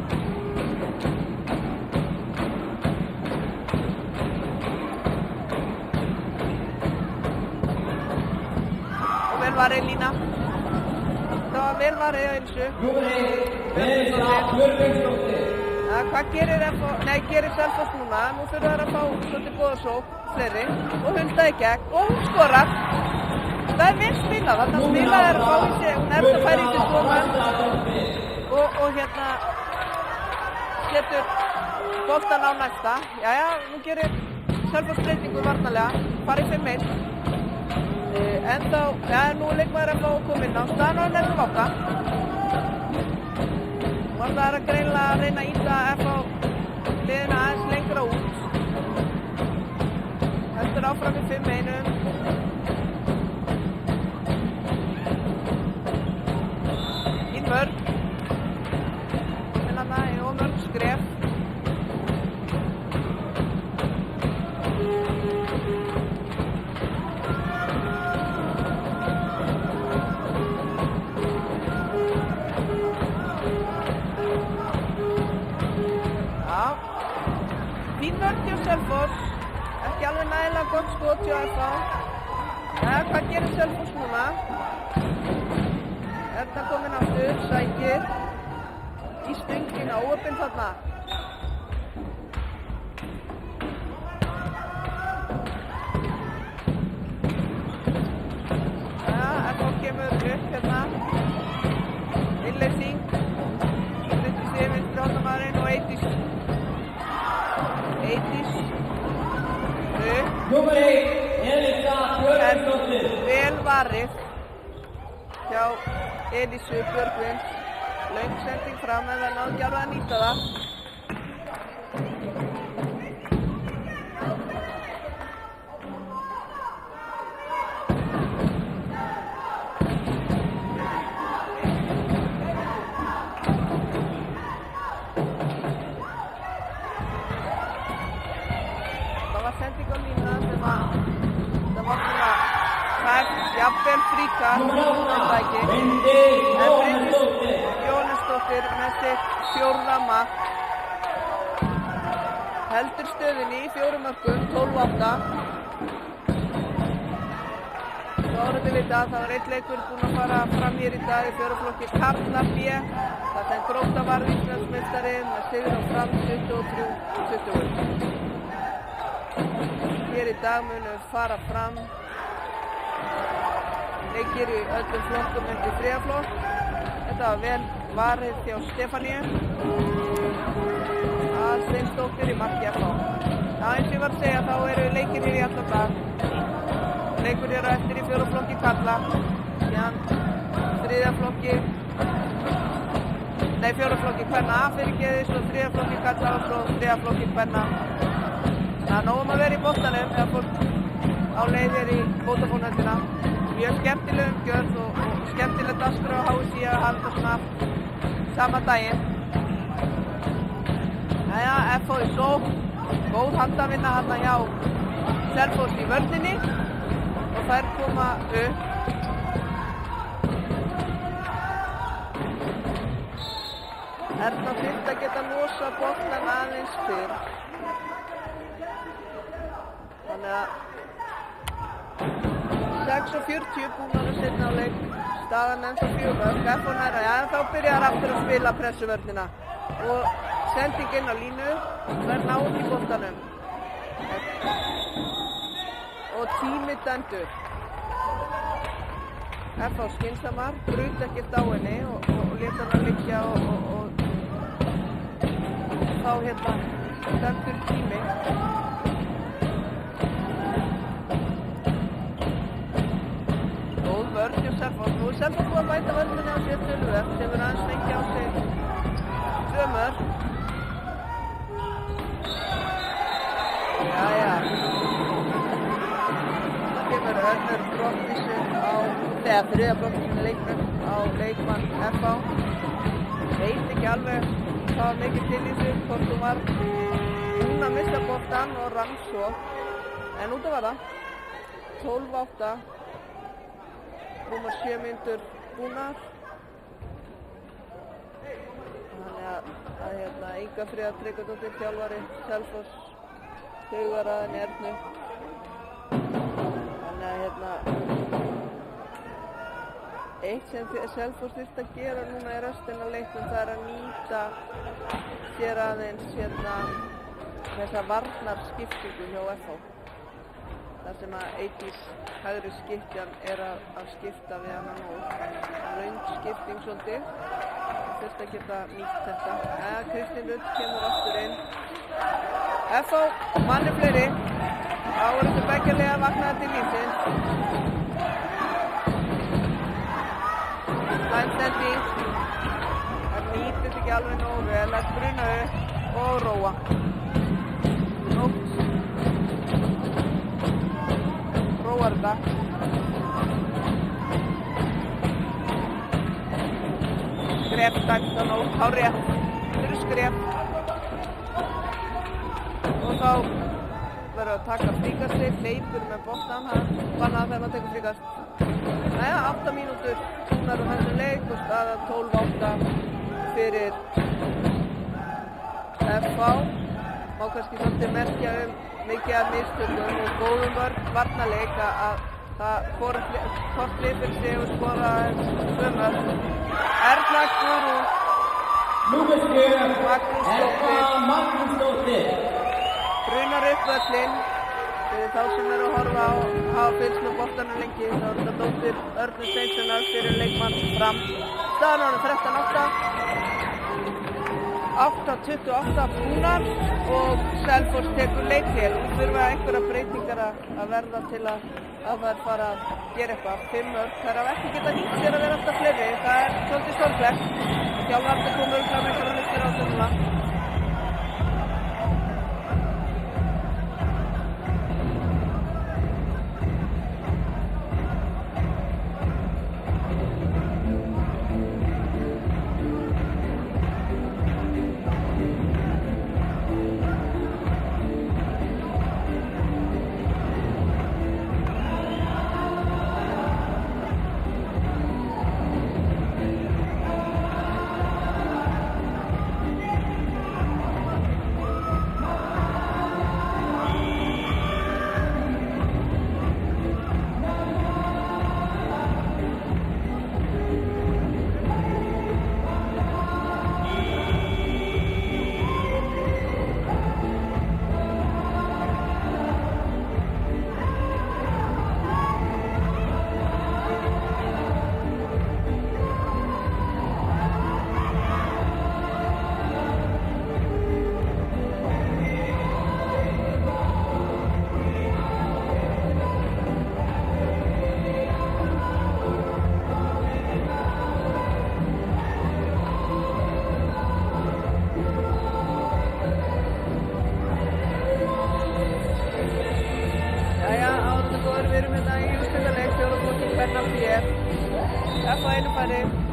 [SPEAKER 5] Og vel varið Lína. Það var vel varið á Ilsu. Hvað gerir Selfoss núna? Nú þurfa þær að fá svolítið góða sókn, fleiri, og Hulda í gegn, og hún skorar. Það er vel spilað, þarna spilað er að fá í sig, hún að færa í sig 2 mörk og hérna setur boltan á næsta. Nú gerir Selfoss breytingu varnarlega, farið 5-1. En þá, nú er leikmaður að fá að koma inn á staðan og nefnum átta. Og það er að greinilega að reyna að ýta FH liðina aðeins lengra út. Heldur áfram í 5-1. Í mörg. Og mörg skref. Selfoss, ekki alveg nægilega gott skot hjá FH. Hvað gerir Selfoss núna? Erna komin aftur, sækir í stöngina, óöppin þarna. FH kemur upp hérna. Innleysing. Lyftir sig vinstri hornamaðurinn og Eydís. Númer 1, Elisa Björnsdóttir. vel varið hjá Elísu Björgvins. Löng sending fram en það náði ekki alveg að nýta það. Það var sending á lína sem að það var svona hægt, jafnvel fríkast, þetta ekki. En Bryndís Jóhannesdóttir með sitt 4. mark. Heldur stöðunni í 4 mörkum, 12-8. Þá voruð þið vita að það var einn leikur búinn að fara fram hér í dag í 4. flokki Karla B. Það sem Grótta varð Íslandsmeistari með sigur á Fram 23-20. Hér í dag munu fara fram leikir í öllum flokkum undir 3. flokk. Þetta var vel varið hjá Stefaníu. Steinsdóttir í marki FH. Eins og ég var að segja þá eru leikir hér í allan dag. Leikur hér á eftir í 4. flokki Karla. Síðan 3. flokki, 4. flokki kvenna fyrirgeði, svo 3. flokki Karla og svo 3. flokki kvenna. Það er nóg að vera í boltanum eða fólk á leið hér í Vodafone-höllina. Mjög skemmtileg umgjörð og skemmtileg dagskrá á HSÍ að halda svona sama daginn. Jæja, FH í sókn, góð handavinna hérna hjá Selfoss í vörninni og þær koma upp. Erna þyrfti að geta losa boltan aðeins fyrr. Þannig að 6:40 búnar að setja á leik, staðan ennþá 4 mörk, FH næra, já en þá byrjar aftur að spila pressuvörnina og sending inn á línu, þær ná út í boltanum og tími dæmdur. FH skynsamar, braut ekkert á henni og lét hana liggja og þá hérna dæmdur tími. Góð vörn hjá Selfoss. Nú er Selfoss búið að bæta vörninni á sér töluvert sem er aðeins fengið á sig 2 mörk. Jæja. Það kemur önnur brottvísun á, þegar 3. brottvísun leikmenn á leikmann FH. Veit ekki alveg hvað mikið til í sig, hvort hún var búin að missa boltann og rann svo. En út af var það. 12-8. Rúmar 7 mínútur búnar. Þannig að Inga Fríða Tryggvadóttir, þjálfari Selfoss, hugaraðin Ernu. Þannig að eitt sem Selfoss þurfti að gera núna í restina af leiknum, það er að nýta sér aðeins þessa varnarskiptingu hjá FH. þar sem að Eydís hægri skiptjan er að skipta við hana nú. Löng skipting svolítið. Það þurfti að geta nýtt þetta. Kristín Rutt kemur aftur inn. FH, manni fleiri. Þá er þetta beggjarlega að vakna til lífsins. Slæmsending. Það nýtist ekki alveg nógu vel að bruna upp og róa. Nótt. Róar þetta. Skref dæmt á nótt, á rétt. Þetta eru skref. Og þá verður að taka fríkastið, hleypur með boltan, það bannað þegar maður tekur fríkast. Næja, 8 mínútur búnar á þessum leik og staða 12-8 fyrir FH. Má kannski svolítið merkja mikið af mistökum og góðum varnarleik að hvort lið fyrir sig og skora svömmar. Erla Guðrún Magnúsdóttir brunar upp völlinn. Fyrir þá sem eru að horfa á hafa fylgst með boltanum lengi, þá er þetta dóttir Örnu Steinssonar fyrir leikmann Fram. Staðan á hann 13-8. 8:28 búnar og Selfoss tekur leikhlé. Nú þurfa einhverja breytingar að verða til að þær fara að gera eitthvað. 5 mörk, þær hafa ekki getað nýtt sér að vera alltaf fleiri. Það er svolítið sorglegt. Þjálfarnir komur fram einhverja hlustir á þetta.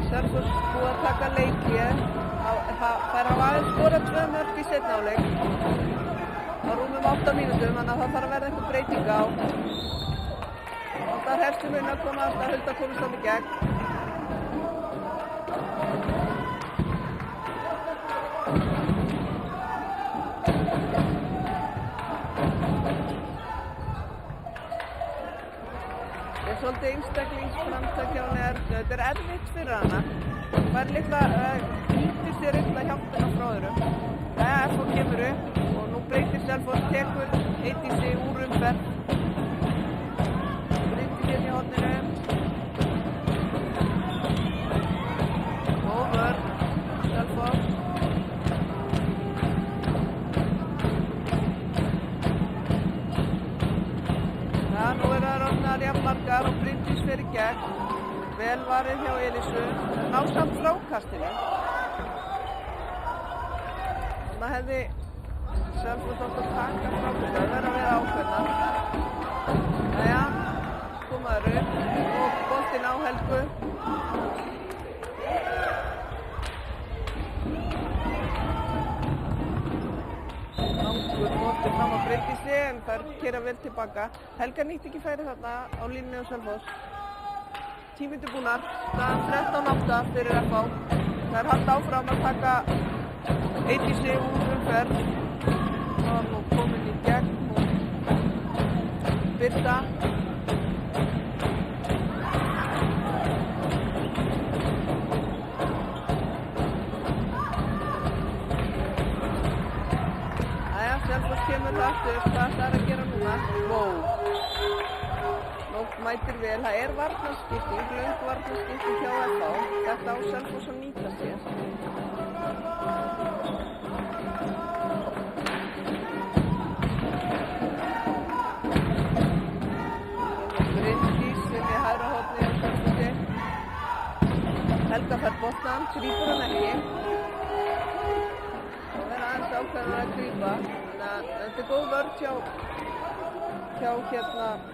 [SPEAKER 5] Selfoss búið að taka leikhlé. Þær hafa aðeins skorað 2 mörk í seinni hálfleik á rúmum 8 mínútum, þannig að það þarf að verða einhver breyting á. Og það hefst mun að koma að Hulda komist þarna í gegn. Svolítið einstaklingsframtak hjá henni þetta er erfitt fyrir hana. Það er líka nýttir sér eitthvað hjálpina frá öðrum. FH kemur upp og nú breytir Selfoss, tekur Eydísi úr umferð. Breytir sér í horninu. Og vörn, Selfoss. Nú er það orðnar jafnmargar og Bryndís fer í gegn. Vel varið hjá Elísu. Ná samt frákastinu. Þannig hefði Selfoss átt að taka frákastinu. Það verður að vera ákveðna. Jæja, komaður upp og boltinn á Helgu. Boltinn fram á Bryndísi en þær keyra vel tilbaka. Helga nýtti ekki færi þarna á línunni á Selfoss. 10 mínútur búnar, staðan 13:8 fyrir FH. Þær halda áfram að taka Eydísi úr umferð. Það var nú komin í gegn og Birta. Selfoss kemur það aftur, hvað það er að gera núna? Nótt mætir vel, það er varnarskipting, löng varnarskipting hjá FH. Þetta á Selfoss að nýta sér. Bryndís sem í hægra horni á Selfossi. Helga fær boltann, grípur hann ekki. Það er aðeins ákveðin að grípa. Þetta er góð vörn hjá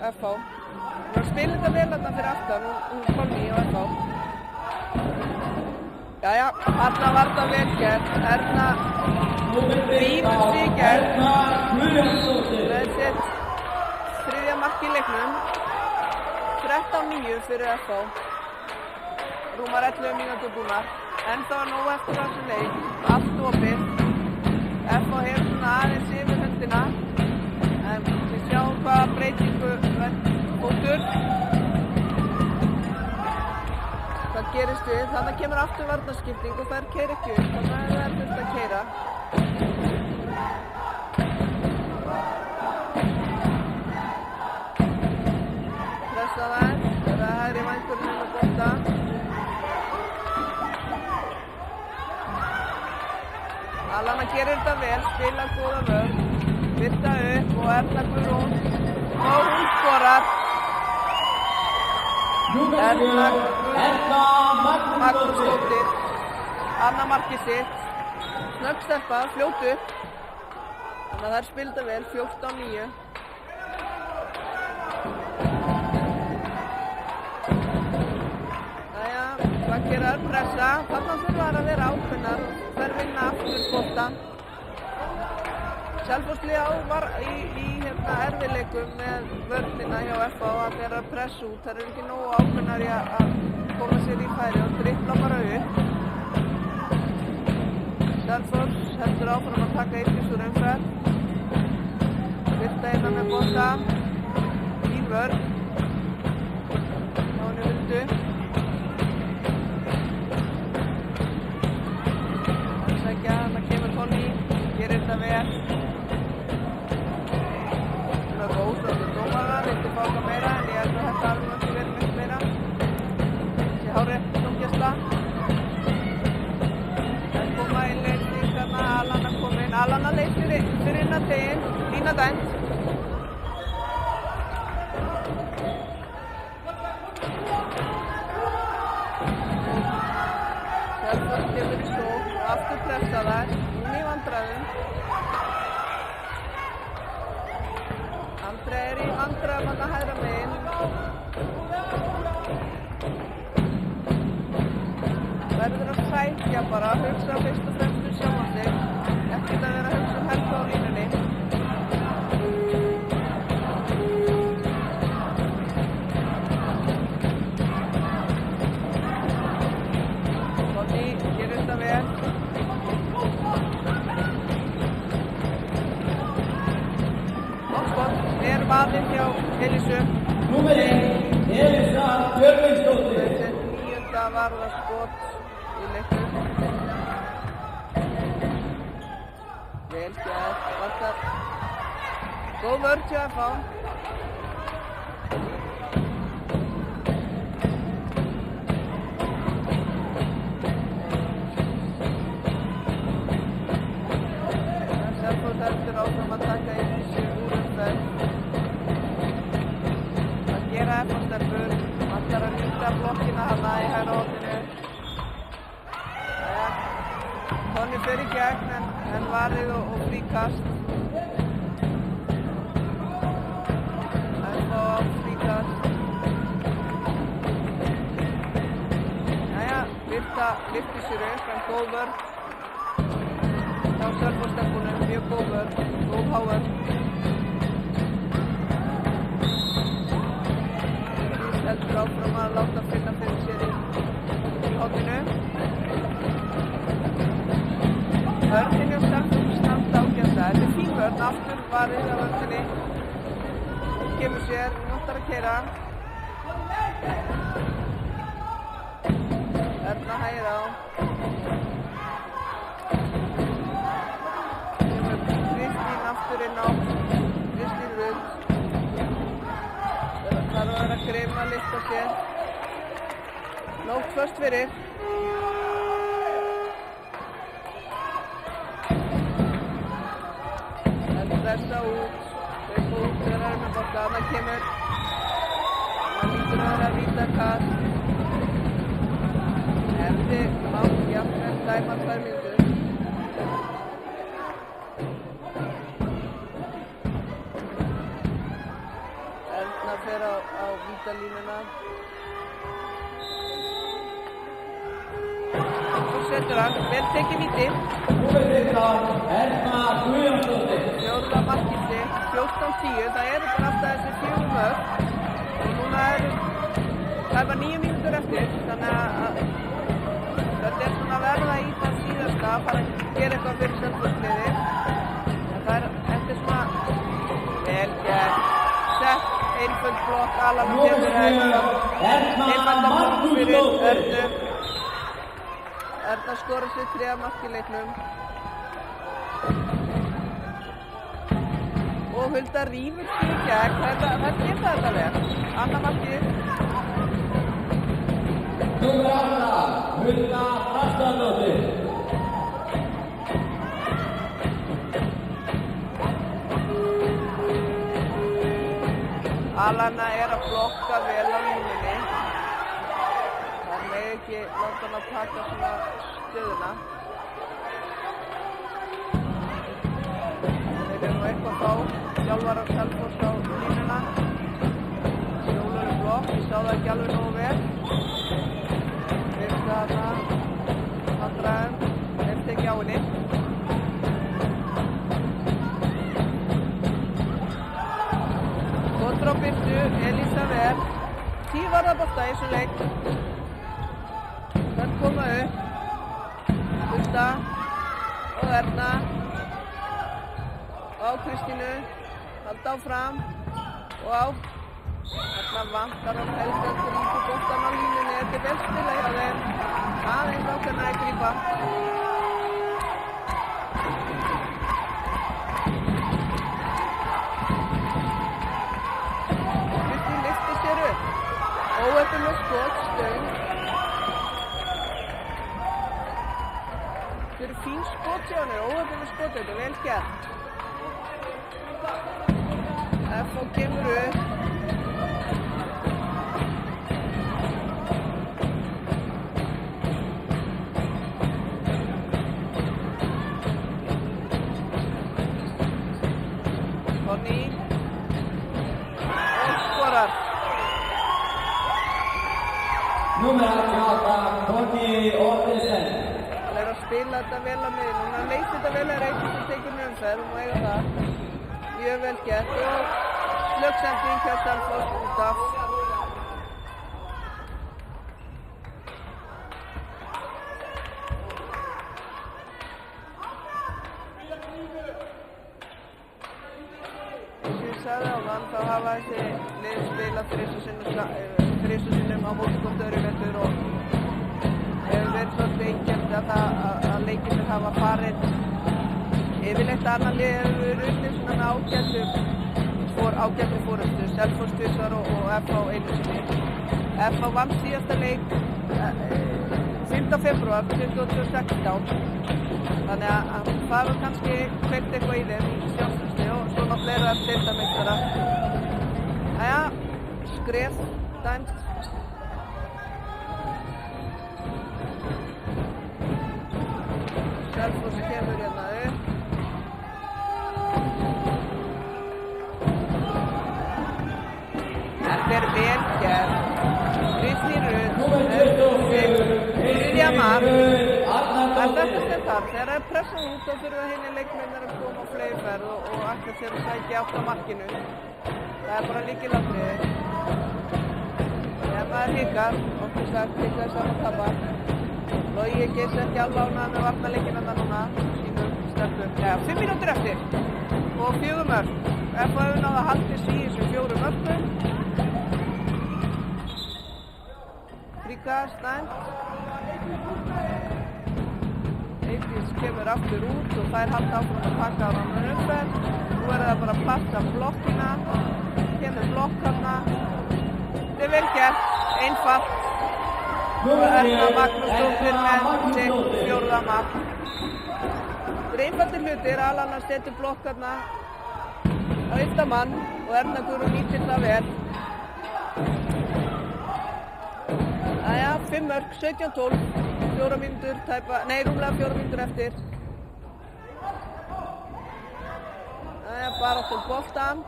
[SPEAKER 5] FH. Hún var að spila þetta vel þarna fyrir aftan, hún kom í á FH. Jæja, þarna var þetta vel gert. Erna býður sig í gegn. Með sitt 3. mark í leiknum. 13:9 fyrir FH. Rúmar 11 mínútur búnar. En það var nóg eftir þessu leik. Allt opið. FH hefur svona aðeins yfir höndina, en við sjáum hvaða breytingu fótur. Hvað gerist við? Þannig kemur aftur varnarskipting og þær keyra ekki upp, þannig að það er þurft að keyra. Pressa það, það er hægri vængurinn að bolta. gerir þetta vel, spila góða vörn, Birta upp og Erna Guðrún og hún skorar. Erna Magnúsdóttir, annað markið sitt, snögg stelpa, fljót upp, þannig að þær spilda vel, 14-9. Jæja, hvað gerar? Pressa, þarna þurfa þær að vera ákveðnar og þær vinna aftur boltann. Selfosslið var í erfiðleikum með vörnina hjá FH að þeirra pressa út. Það eru ekki nógu ákveðnar í að koma sér í færi og dribbla bara upp. Selfoss heldur áfram að taka einnig úr umferð. Birta innan með bolta í vörn. Hjá henni Huldu. Það sækja, það kemur Tonni, gerir þetta vel. Góð og dómara, vildi fá eitthvað meira en ég held að þetta alveg ekki verið mikið meira. Þessi hárrétt dómgæsla. Það koma inn leysing þarna, Alana kom inn. Alana leys fyrir innan teginn, lína dæmt. Selfoss kemur í sókn, aftur pressa þær, hún í vandræðum. Andrea í vandræðum að hægra megin. Verður að sækja bara, hugsa fyrst og fremst sjálfan sig. Ekkert að vera að hugsa Helga á línunni. Tonni gerir þetta vel. Valinn hjá Elísu.
[SPEAKER 8] Númer 1, Elísa Björgvinsdóttir.
[SPEAKER 5] Þessi 9. varða skot í leiknum. Vel gert, vantar. Góð vörn hjá FH. Selfoss heldur áfram að taka inn sig úr umferð. Gera FH-stelpur, vantar að nýta blokkina hana í hægra horninu. Tonni fer í gegn en varið og fríkast. FH á fríkast. Jæja, Birta lyfti sér upp en góð vörn. Hjá Selfoss-stelpunum, mjög góð vörn, góð hávörn. Heldur áfram að láta finna fyrir sér í horninu. Vörnin hjá Selfoss standa ágætlega. Þetta er fín vörn, aftur varið af vörninni. Hún kemur sér, vantar að keyra. Erna hægir á. Kemur Kristín aftur inn á. Kristín Rund. Það er að vera grimm að lyfta sér. Nótt först fyrir. Það pressa út. Þau fór út þegar það er með bolta. Það kemur. Það lítur að vera vítakast. Hefði mátt jafnvel dæma 2 mínútur. Erna fer á vítalínuna. Svo setur hann, vel tekið víti.
[SPEAKER 8] Erna Guðjónsdóttir.
[SPEAKER 5] 4. markið sitt, 14-10. Það eru bara alltaf þessi 4 mörk. Og núna það var 9 mínútur eftir. Þannig að þetta er svona að verða í það síðasta að fara að gera eitthvað fyrir Selfoss-liðið. Þetta er svona vel gert. Sett, einföld blokk, Alana tekur Erna. Einfalda blokk fyrir Ernu. Erna skorar sér 3 mark í leiknum. Og Hulda rífur sér í gegn. Það geta þetta vel. Annað markið.
[SPEAKER 8] Númer 8, Hulda Þrastardóttir.
[SPEAKER 5] Alana að blokka vel á línunni. Það ekki láta hann að taka svona stöðuna. Þeir eru eitthvað fá þjálfarar Selfoss á línuna. Sjólar blokk, ég sá það ekki alveg nógu vel. Virka þarna, handræðum, eftir ekki á henni. Kontra á Birtu, Elisabeth, 10 varðabolta í þessum leik. Það koma upp, Hulda og Erna á Kristínu, halda áfram og á. Erna vantar á helst að grípa boltan á línunni, þetta vel spilað hjá þeim. Aðeins ákveðna að grípa. Kristín lyfti sér upp, óheppin með skot, stöng. Þetta eru fín skot hjá henni, óheppin með skot, þetta vel gert. F.O. kemur upp. Conny. Og skorar.
[SPEAKER 8] Númer 88, Conny Ortesen.
[SPEAKER 5] Hann að spila þetta vel á miðjunni, hann leysir þetta vel að Reykjavík sem tekur umferð, hún má eiga það. Mjög vel gert og slöggsending hjá Selfoss út af. Eins og ég sagði áðan, þá hafa þessi lið spilað þrisvar sinnum á móti hvort öðru í vetur og hefur verið svolítið einkennt að leikirnir hafa farið. Yfirleitt annar lið hefur unnið svona með ágætri fórustu, Selfoss tvisvar og F.O. einu sinni. F.O. vann síðasta leik 5. febrúar 2016, þannig að það var kannski kveikt eitthvað í þeim í sjálfstöðsni og svo náttúrulega er deildarmeistara. Jæja, skref, dæmt. Selfoss kemur hérna upp. Þetta er vel gert. Kristín Rut, þriðja mark. Það er þetta sem þarf. Þegar það er pressað út þá þurfa hinni leikmennir að koma á fleyferð og ætla sér að sækja átt á markinu. Það er bara lykilatriði. Ef maður hikar, okkur sagt hikar saman tapar. Logi Geirs ekki alveg ánægður með varnarleikinn þarna núna, sínum stelpum. 5 mínútur eftir og 4 mörk. F.O. hefur náð að halda sig í þessum 4 mörkum. Fríka, stænt. Eydís kemur aftur út og þær halda áfram að taka á ráðan umferð. Nú er það bara að plassa blokkina. Kemur blokk þarna. Þetta er vel gert, einfalt. Og Erna Magnúsdóttir með sitt 4. mark. Þetta er einfaldir hlutir, Alana setur blokk þarna á 1. mann og Erna Guðrún nýtir það vel. Jæja, 5 mörk, 17-12, 4 mínútur, rúmlega 4 mínútur eftir. Jæja, baráttu boltan.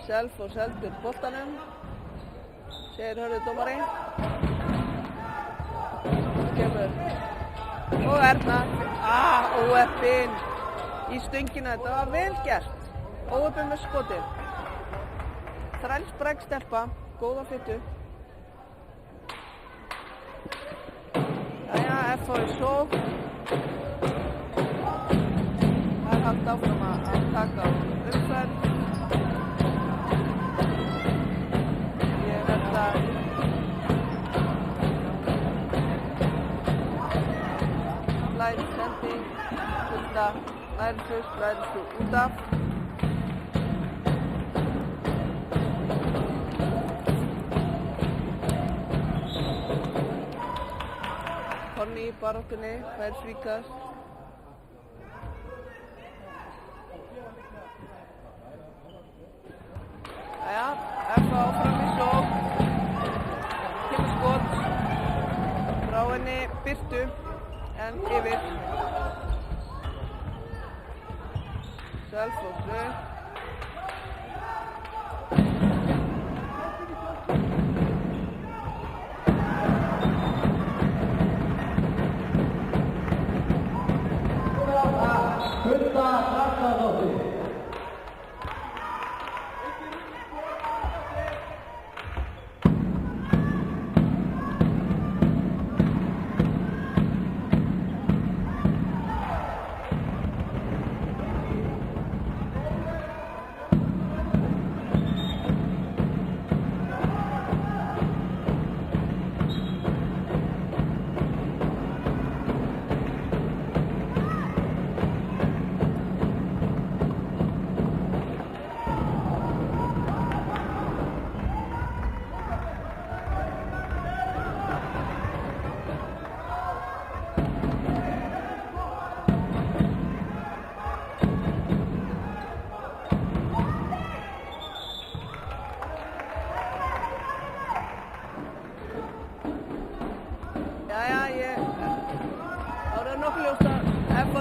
[SPEAKER 5] Selfoss heldur boltanum, segir hörðu dómari. Kemur. Og Erna, óheppin í stöngina, þetta var vel gert. Óheppin með skotið. Þrælsbræk stelpa, góða fyttu. Jæja, F.O. í sók. Það er haldt áfram að taka á umferð. Ég verð að læri sending, Hulda læri svo út af. Conny í baráttunni, þær svíkast. Selfoss upp.
[SPEAKER 8] Hulda Ragnarsdóttir.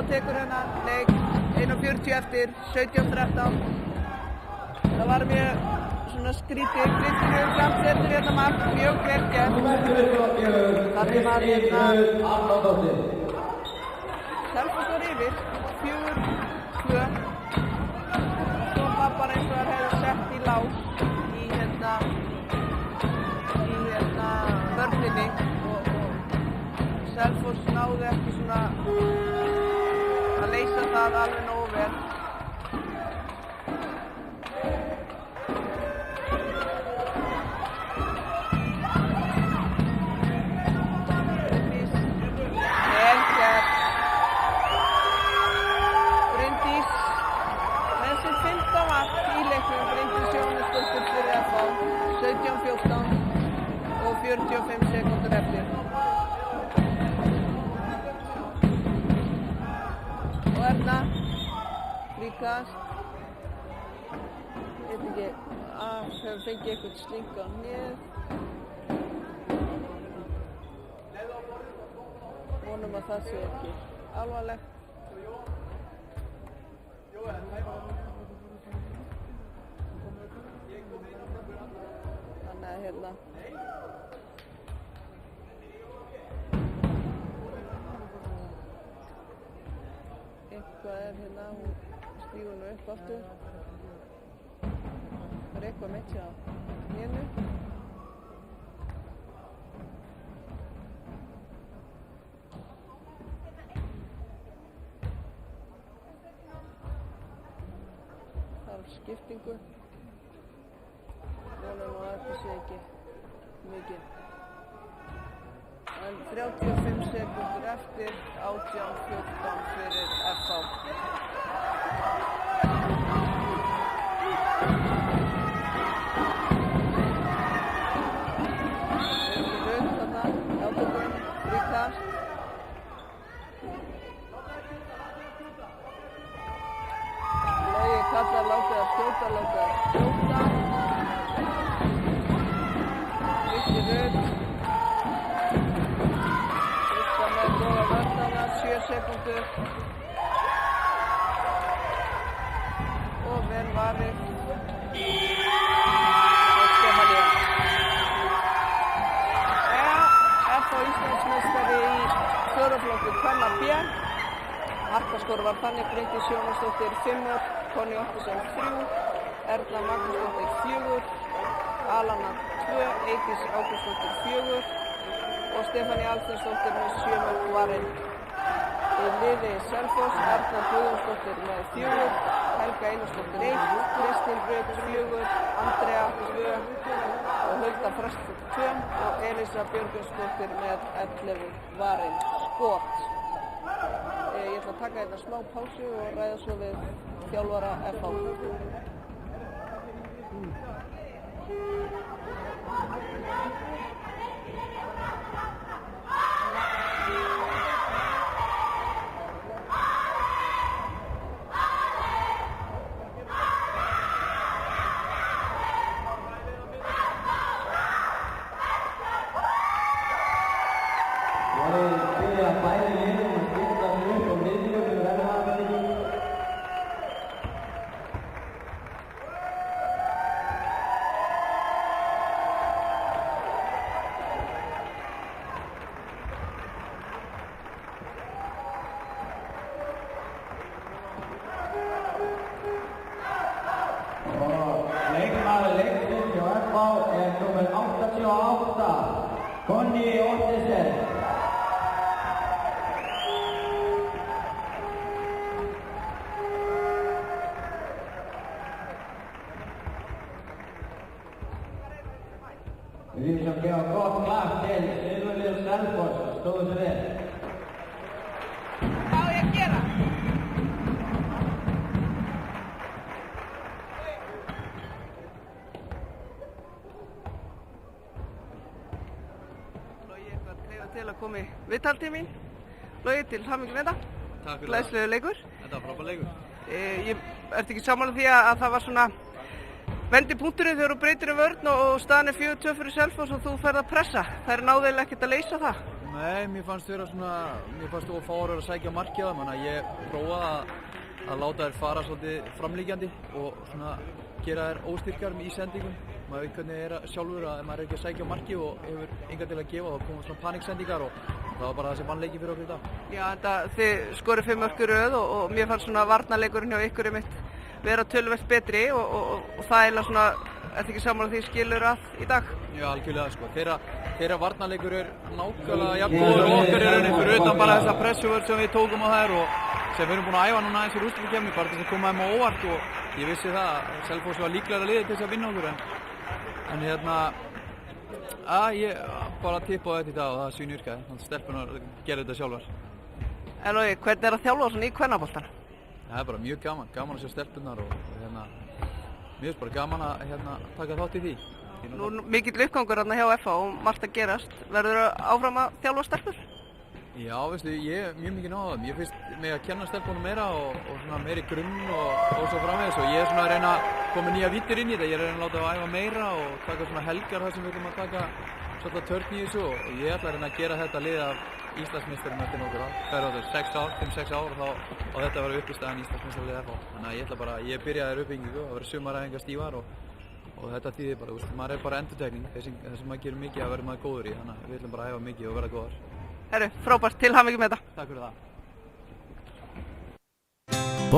[SPEAKER 5] Tekur hennar leik 1:40 eftir, 17-13. Það var mjög svona skrítið, Kristín samt setur hérna mark, mjög vel gert. Þannig var hérna Selfoss var yfir, 4-2. Svo var bara eins og það hefði sett í lás í vörninni og Selfoss náði ekki svona að leysa það alveg nógu vel. Bryndís, vel gert. Bryndís með sitt 15 mark í leiknum, Bryndís Jóhannesdóttir fyrir FH, 17-14 og 45 sekúndur eftir. Og Erna, fríkast, ég veit ekki, hefur fengið eitthvað sling á hnið. Vonum að það sé ekki alvarlegt. Þannig að hérna. Eitthvað hérna, hún stígur nú upp aftur. Það eitthvað meitt hjá hnénu. Þarf skiptingu. Vonum nú að þetta sé ekki mikið. En 35 sekúndur eftir, 18-14 fyrir FH. Ekki raun þarna, játökum, fríkast. Logi kallar látið að skjóta, Ekki raun. Með góða vörnana, 7 sekúndur og vel varið og Stefanía. FH Íslandsmeistari í fjóraflokki kvenna B. Markaskor var þannig Bryndís Jóhannesdóttir 5 mörk, Conny Ottesen 3, Erna Magnúsdóttir 4, Alana 2, Eydís Ágústsdóttir 4 og Stefanía Alfreðsdóttir með 7 mörk varinn. Í liði Selfoss, Erna Guðjónsdóttir með 4, Helga Einarsdóttir 1, Kristín Rut 4, Andrea 2 og Hulda Freyrsdóttir 2 og Elísa Björgvinsdóttir með 11 varinn skot. Ég ætla að taka hérna smá pásu og ræða svo við þjálfara FH.
[SPEAKER 8] 8, Conny Ottesen. Vi som gefa gott klapp til Sigurður Selfoss, stóðu sig vel.
[SPEAKER 5] Hvað á ég að gera? Logi, eitthvað treyfa til að koma í viðtal til mín. Logi, til hamingju með þetta.
[SPEAKER 7] Takk fyrir
[SPEAKER 5] Glæsilegur leikur.
[SPEAKER 7] Þetta var frábær leikur.
[SPEAKER 5] Ertu ekki sammála því að það var svona vendipunkturinn þegar þú breytir vörn og staðan 4-2 fyrir Selfoss og þú ferð að pressa? Það náðu eiginlega ekkert að leysa það?
[SPEAKER 7] Nei, mér fannst þú fáur að sækja markið á þeim, þannig að ég prófaði að láta þær fara svolítið framlíkjandi og svona gera þær óstyrkar í sendingum. Maður veit hvernig er sjálfur að ef maður ekki að sækja markið og hefur enga til að gefa, þá koma svona paniksendingar og það var bara það sem vann leikinn fyrir okkur í dag.
[SPEAKER 5] Já, þið skorið 5 mörk í röð og mér fannst svona varnarleikurinn hjá ykkur vera töluvert betri og það er eiginlega svona, ertu ekki sammála því skilur að í dag?
[SPEAKER 7] Já, algjörlega sko. Þeirra varnarleikur er nákvæmlega jafn góður og okkar í rauninni fyrir utan bara þessa pressuvörð sem við tókum á þær og sem við erum búin að æfa núna eins í úrslitakeppni bara til þess að koma þeim á óvart og ég vissi það að Selfoss var líklegra liðið til þess að vinna okkur en ég bara tippaði þetta í dag og það svínvirkaði, þannig að stelpunar gerði þetta sjálfar.
[SPEAKER 5] Logi, hvernig er að þjálfa svona í kvennaboltanum?
[SPEAKER 7] Það er bara mjög gaman að sjá stelpunar og mér finnst bara gaman að taka þátt í því.
[SPEAKER 5] Nú er mikill uppgangur hjá FH og margt að gerast. Verður þú áfram að þjálfa stelpur?
[SPEAKER 7] Já, veistu, ég er mjög mikið náð á þeim. Ég finnst mig að kenna stelpunum meira og svona meiri grunn og svo framvegis og ég er svona að reyna að koma nýja vítir inn í þetta. Ég er að reyna að láta það æfa meira og taka svona helgar þar sem við ætlum að taka svolítið törn í þessu og ég ætla að reyna að gera þetta lið af Íslandsmeisturum eftir nokkur ár. Það eru 5-6 ár og þá þetta verður uppistæðan Íslandsmeistaralið FH. Þannig að ég ætla bara, ég byrjaði uppbyggingu og það verður sumaræfingar stífar og þetta þýðir bara, maður er bara endurtekning. Það sem maður gerir mikið að verður maður góður í, þannig að við ætlum bara að æfa mikið og verða góðar.
[SPEAKER 5] Herru, frábært, til hamingju með þetta.
[SPEAKER 7] Takk fyrir það.